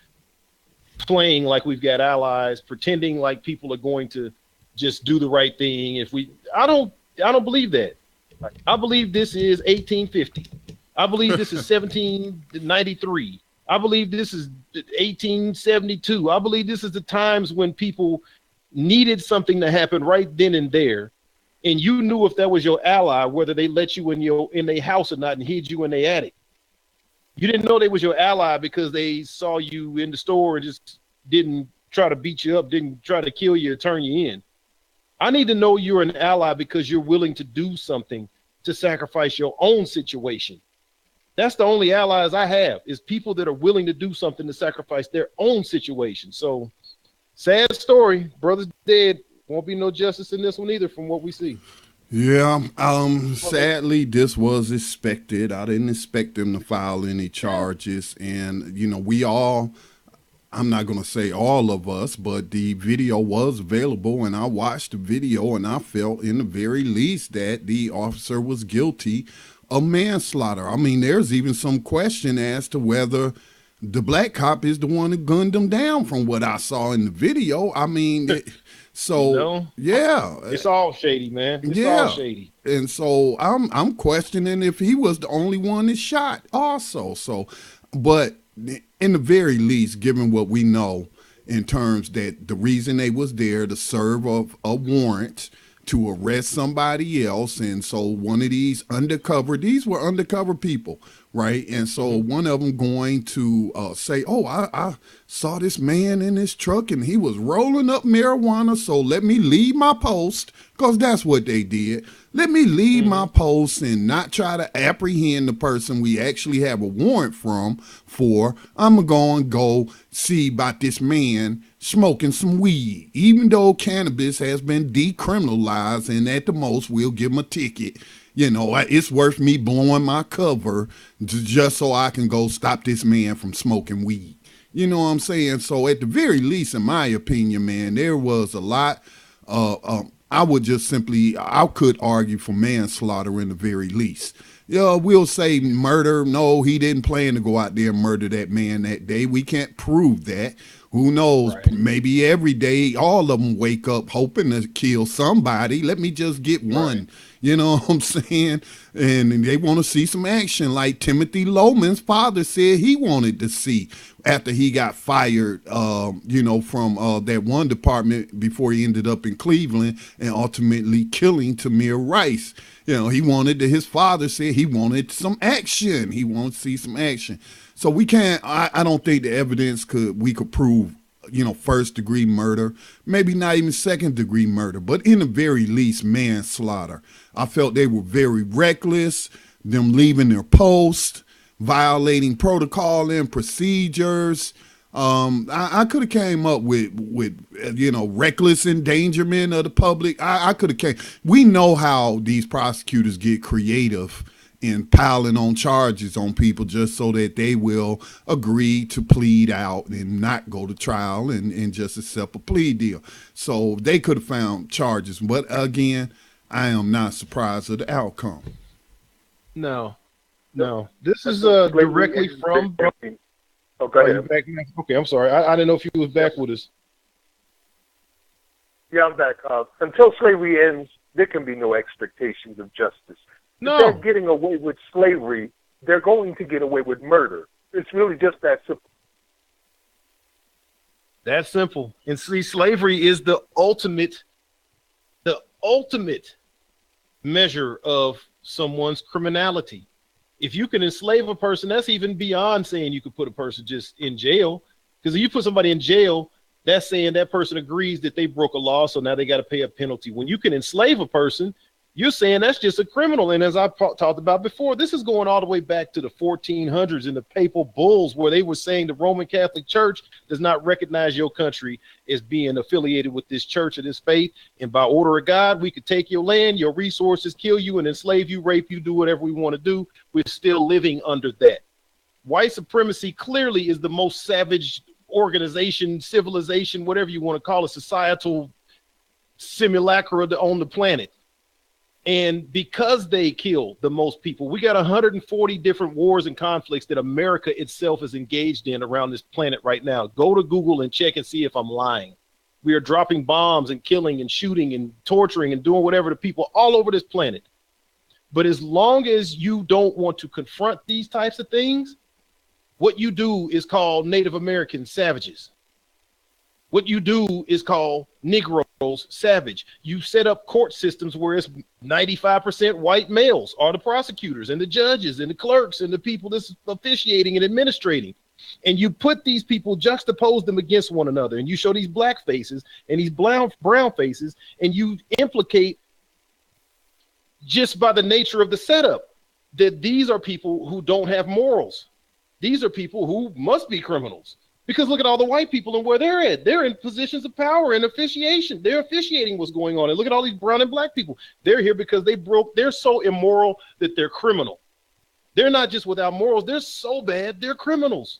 playing like we've got allies, pretending like people are going to just do the right thing. I don't believe that. I believe this is 1850. I believe this is 1793. I believe this is 1872. I believe this is the times when people needed something to happen right then and there. And you knew if that was your ally, whether they let you in their house or not and hid you in their attic. You didn't know they was your ally because they saw you in the store and just didn't try to beat you up, didn't try to kill you or turn you in. I need to know you're an ally because you're willing to do something to sacrifice your own situation. That's the only allies I have, is people that are willing to do something to sacrifice their own situation. So sad story. Brother's dead. Won't be no justice in this one either from what we see. Yeah, sadly, this was expected. I didn't expect them to file any charges. And, you know, I'm not going to say all of us, but the video was available and I watched the video and I felt in the very least that the officer was guilty of manslaughter. I mean, there's even some question as to whether the black cop is the one who gunned him down from what I saw in the video. I mean, yeah. It's all shady, man. It's all shady. And so I'm questioning if he was the only one that shot also. So, but in the very least, given what we know in terms that the reason they was there to serve a warrant to arrest somebody else. And so one of these were undercover people, right? And so one of them going to say, oh, I saw this man in this truck and he was rolling up marijuana. So let me leave my post, because that's what they did. Let me leave my post and not try to apprehend the person we actually have a warrant for. I'm going to go see about this man smoking some weed, even though cannabis has been decriminalized, and at the most we'll give him a ticket. You know, it's worth me blowing my cover just so I can go stop this man from smoking weed. You know what I'm saying? So at the very least, in my opinion, man, there was a lot. I could argue for manslaughter in the very least. Yeah, we'll say murder. No, he didn't plan to go out there and murder that man that day. We can't prove that. Who knows? Right. Maybe every day, all of them wake up hoping to kill somebody. Let me just get one. Right. You know what I'm saying? And they want to see some action, like Timothy Loman's father said he wanted to see after he got fired, from that one department before he ended up in Cleveland and ultimately killing Tamir Rice. He wanted to, his father said he wanted some action. He wanted to see some action. So we can't, I don't think the evidence we could prove, first degree murder, maybe not even second degree murder, but in the very least manslaughter. I felt they were very reckless, them leaving their post, violating protocol and procedures. I could have came up with reckless endangerment of the public. I could have came. We know how these prosecutors get creative in piling on charges on people just so that they will agree to plead out and not go to trial and just accept a plea deal. So they could have found charges. But again, I am not surprised at the outcome. No. This is directly from. Oh, go ahead. Okay, I'm sorry. I didn't know if you was back with us. Yeah, I'm back. Until slavery ends, there can be no expectations of justice. No. If they're getting away with slavery, they're going to get away with murder. It's really just that simple. That's simple. And see, slavery is the ultimate measure of someone's criminality. If you can enslave a person, that's even beyond saying you could put a person just in jail. Because if you put somebody in jail, that's saying that person agrees that they broke a law, so now they got to pay a penalty. When you can enslave a person, you're saying that's just a criminal. And as I talked about before, this is going all the way back to the 1400s in the papal bulls, where they were saying the Roman Catholic Church does not recognize your country as being affiliated with this church or this faith. And by order of God, we could take your land, your resources, kill you and enslave you, rape you, do whatever we want to do. We're still living under that. White supremacy clearly is the most savage organization, civilization, whatever you want to call it, societal simulacra on the planet. And because they kill the most people, we got 140 different wars and conflicts that America itself is engaged in around this planet right now. Go to Google and check and see if I'm lying. We are dropping bombs and killing and shooting and torturing and doing whatever to people all over this planet. But as long as you don't want to confront these types of things, what you do is called Native American savages. What you do is called Negroes savage. You set up court systems where it's 95% white males are the prosecutors and the judges and the clerks and the people that's officiating and administrating. And you put these people, juxtapose them against one another, and you show these black faces and these brown faces, and you implicate just by the nature of the setup that these are people who don't have morals. These are people who must be criminals. Because look at all the white people and where they're at. They're in positions of power and officiation. They're officiating what's going on. And look at all these brown and black people. They're here because they're so immoral that they're criminal. They're not just without morals. They're so bad, they're criminals.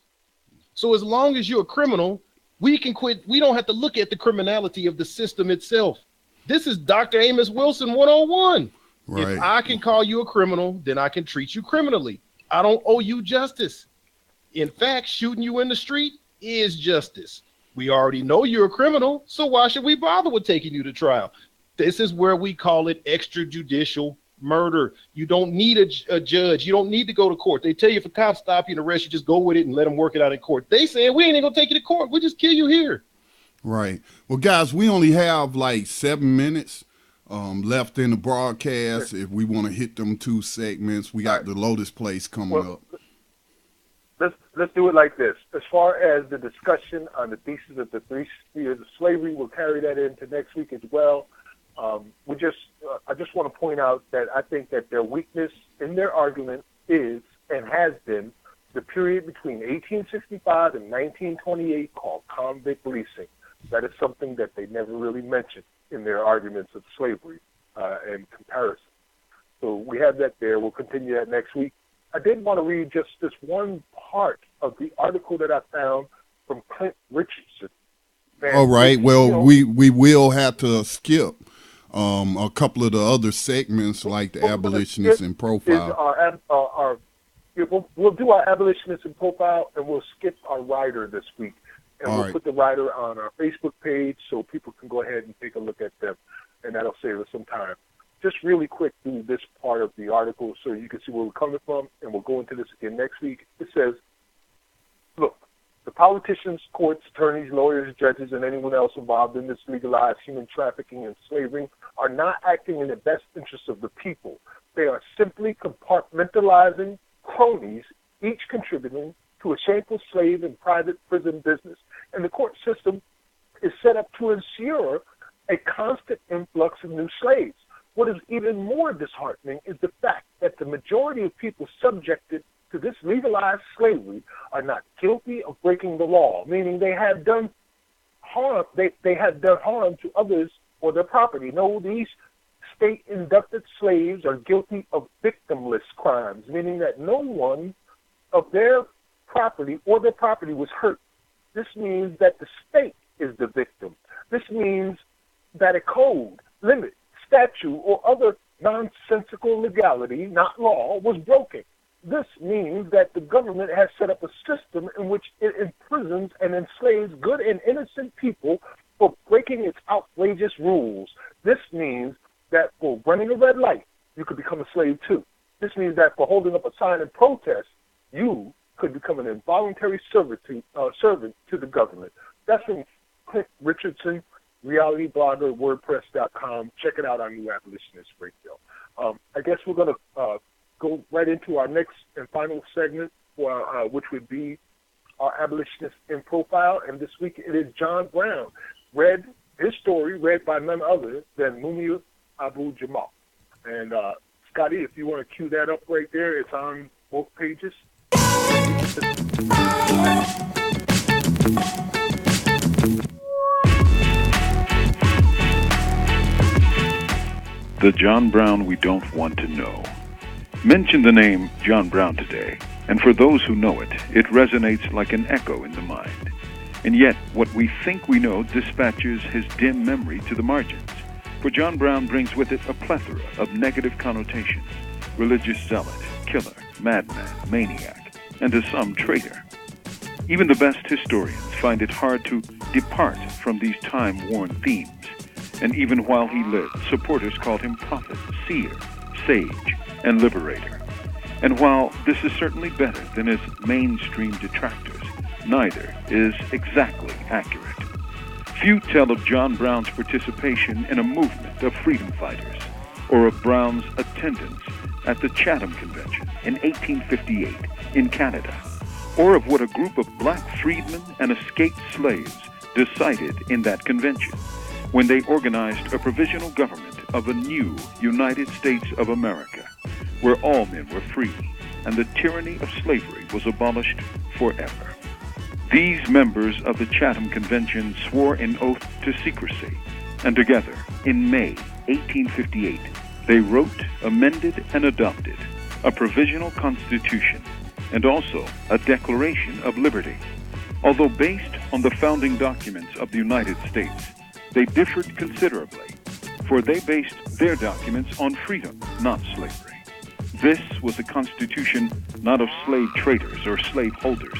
So as long as you're a criminal, we can quit. We don't have to look at the criminality of the system itself. This is Dr. Amos Wilson 101. Right. If I can call you a criminal, then I can treat you criminally. I don't owe you justice. In fact, shooting you in the street is justice. We already know you're a criminal, so why should we bother with taking you to trial? This is where we call it extrajudicial murder. You don't need a judge. You don't need to go to court. They tell you if a cop stop you and arrest you, just go with it and let them work it out in court. They saying we ain't gonna take you to court. We'll just kill you here. Right. Well, guys, we only have like 7 minutes left in the broadcast. If we want to hit them 2 segments, we got the Lotus Place coming up. Let's do it like this. As far as the discussion on the thesis of the 3 spheres of slavery, we'll carry that into next week as well. I just want to point out that I think that their weakness in their argument is and has been the period between 1865 and 1928 called convict leasing. That is something that they never really mentioned in their arguments of slavery and comparison. So we have that there. We'll continue that next week. I did want to read just this one part of the article that I found from Clint Richardson. All right. Well, we will have to skip a couple of the other segments like the Abolitionists in Profile. We'll do our Abolitionists in Profile, and we'll skip our writer this week. and All we'll right. put the writer on our Facebook page so people can go ahead and take a look at them, and that'll save us some time. Just really quick through this part of the article so you can see where we're coming from, and we'll go into this again next week. It says, look, the politicians, courts, attorneys, lawyers, judges, and anyone else involved in this legalized human trafficking and slavery are not acting in the best interest of the people. They are simply compartmentalizing cronies, each contributing to a shameful slave and private prison business. And the court system is set up to ensure a constant influx of new slaves. What is even more disheartening is the fact that the majority of people subjected to this legalized slavery are not guilty of breaking the law, meaning they have done harm. They have done harm to others or their property. No, these state-inducted slaves are guilty of victimless crimes, meaning that no one of their property or their property was hurt. This means that the state is the victim. This means that a code, limit, statute, or other nonsensical legality, not law, was broken. This means that the government has set up a system in which it imprisons and enslaves good and innocent people for breaking its outrageous rules. This means that for running a red light, you could become a slave too. This means that for holding up a sign in protest, you could become an involuntary servant to the government. That's from Clint Richardson, reality blogger, WordPress.com. Check it out on New Abolitionist Radio. I guess we're going to go right into our next and final segment, which would be our abolitionist in profile. And this week it is John Brown. His story read by none other than Mumia Abu-Jamal. And Scotty, if you want to cue that up right there, it's on both pages. The John Brown we don't want to know. Mention the name John Brown today, and for those who know it, it resonates like an echo in the mind. And yet, what we think we know dispatches his dim memory to the margins. For John Brown brings with it a plethora of negative connotations: religious zealot, killer, madman, maniac, and to some traitor. Even the best historians find it hard to depart from these time-worn themes. And even while he lived, supporters called him prophet, seer, sage, and liberator. And while this is certainly better than his mainstream detractors, neither is exactly accurate. Few tell of John Brown's participation in a movement of freedom fighters, or of Brown's attendance at the Chatham Convention in 1858 in Canada, or of what a group of black freedmen and escaped slaves decided in that convention, when they organized a provisional government of a new United States of America, where all men were free and the tyranny of slavery was abolished forever. These members of the Chatham Convention swore an oath to secrecy, and together, in May 1858, they wrote, amended, and adopted a provisional constitution and also a Declaration of Liberty. Although based on the founding documents of the United States, they differed considerably, for they based their documents on freedom, not slavery. This was a constitution not of slave traders or slave holders,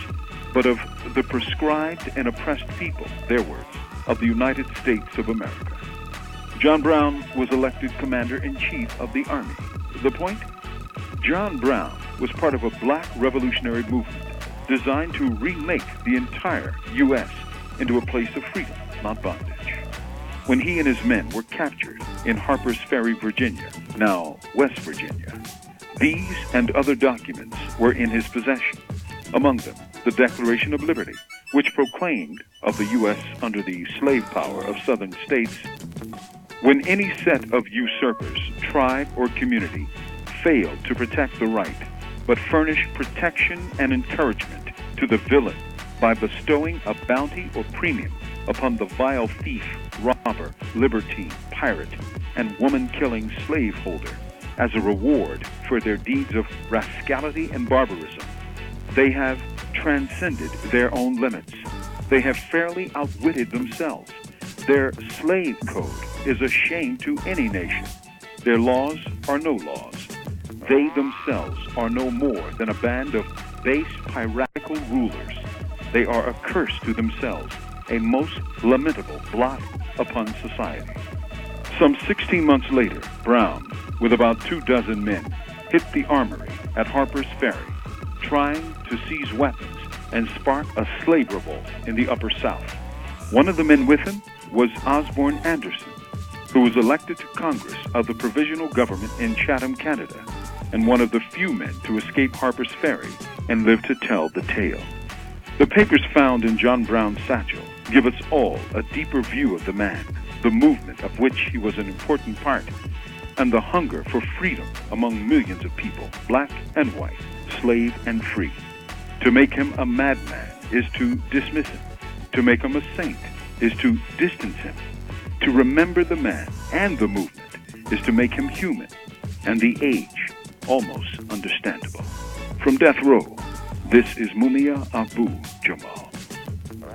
but of the proscribed and oppressed people, their words, of the United States of America. John Brown was elected Commander-in-Chief of the Army. The point? John Brown was part of a black revolutionary movement designed to remake the entire U.S. into a place of freedom, not bondage. When he and his men were captured in Harper's Ferry, Virginia, now West Virginia, these and other documents were in his possession. Among them, the Declaration of Liberty, which proclaimed of the U.S. under the slave power of southern states, when any set of usurpers, tribe, or community failed to protect the right, but furnish protection and encouragement to the villain by bestowing a bounty or premium upon the vile thief, robber, libertine, pirate, and woman-killing slaveholder as a reward for their deeds of rascality and barbarism, they have transcended their own limits. They have fairly outwitted themselves. Their slave code is a shame to any nation. Their laws are no laws. They themselves are no more than a band of base piratical rulers. They are a curse to themselves, a most lamentable blot upon society. Some 16 months later, Brown, with about 24 men, hit the armory at Harper's Ferry, trying to seize weapons and spark a slave revolt in the Upper South. One of the men with him was Osborne Anderson, who was elected to Congress of the Provisional Government in Chatham, Canada, and one of the few men to escape Harper's Ferry and live to tell the tale. The papers found in John Brown's satchel give us all a deeper view of the man, the movement of which he was an important part, and the hunger for freedom among millions of people, black and white, slave and free. To make him a madman is to dismiss him. To make him a saint is to distance him. To remember the man and the movement is to make him human, and the age almost understandable. From Death Row, this is Mumia Abu Jamal.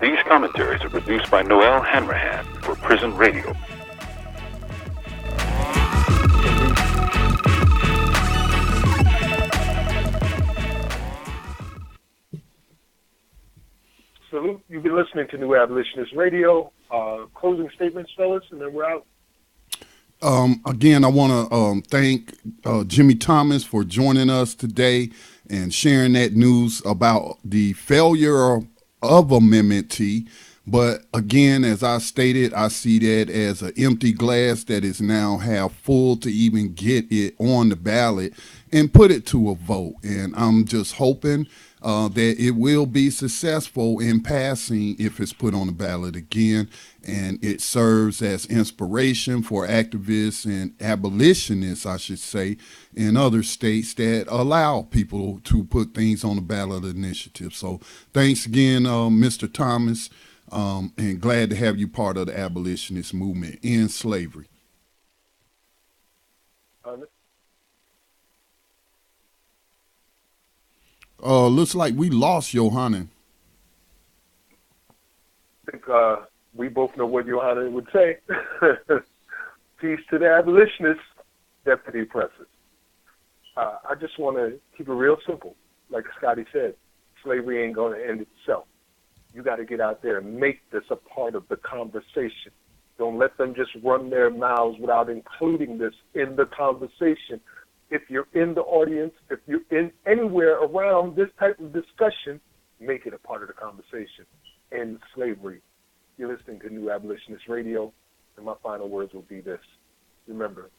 These commentaries are produced by Noel Hanrahan for Prison Radio. Salute. You've been listening to New Abolitionist Radio. Closing statements, fellas, and then we're out. Again, I want to thank Jimmy Thomas for joining us today and sharing that news about the failure of Amendment T. But again, as I stated, I see that as an empty glass that is now half full to even get it on the ballot and put it to a vote. And I'm just hoping that it will be successful in passing if it's put on the ballot again, and it serves as inspiration for activists and abolitionists, I should say, in other states that allow people to put things on the ballot initiative. So thanks again, Mr. Thomas, and glad to have you part of the abolitionist movement in slavery. Looks like we lost Yohanan. I think we both know what Yohanan would say. Peace to the abolitionists, deputy oppressors. I just want to keep it real simple. Like Scotty said, slavery ain't going to end itself. You got to get out there and make this a part of the conversation. Don't let them just run their mouths without including this in the conversation. If you're in the audience, if you're in anywhere around this type of discussion, make it a part of the conversation. End slavery. You're listening to New Abolitionist Radio, and my final words will be this. Remember,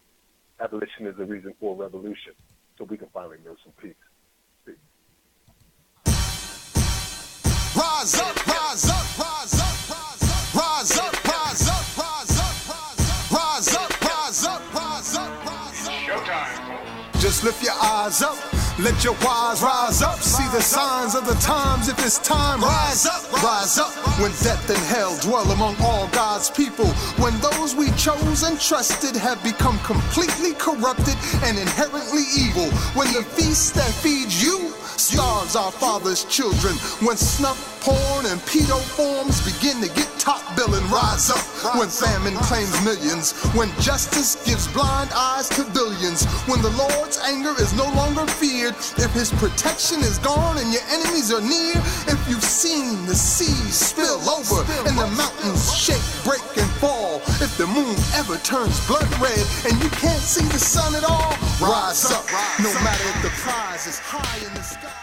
abolition is the reason for revolution, so we can finally know some peace. Rise up, rise up, rise up, rise up, rise up, rise up, rise up, rise up, rise up, rise up. Showtime. Just lift your eyes up, let your wise rise up. See the signs of the times if it's time. Rise up, rise up. When death and hell dwell among all God's people. When those we chose and trusted have become completely corrupted and inherently evil. When the feast that feeds you starves our father's children. When snuff, porn, and pedo forms begin to get top billing, rise up. When famine claims millions. When justice gives blind eyes to billions. When the Lord's anger is no longer feared. If his protection is gone and your enemies are near. If you've seen the seas spill over and the mountains shake, break, and fall. If the moon ever turns blood red and you can't see the sun at all, rise up. No matter if the prize is high in the sky.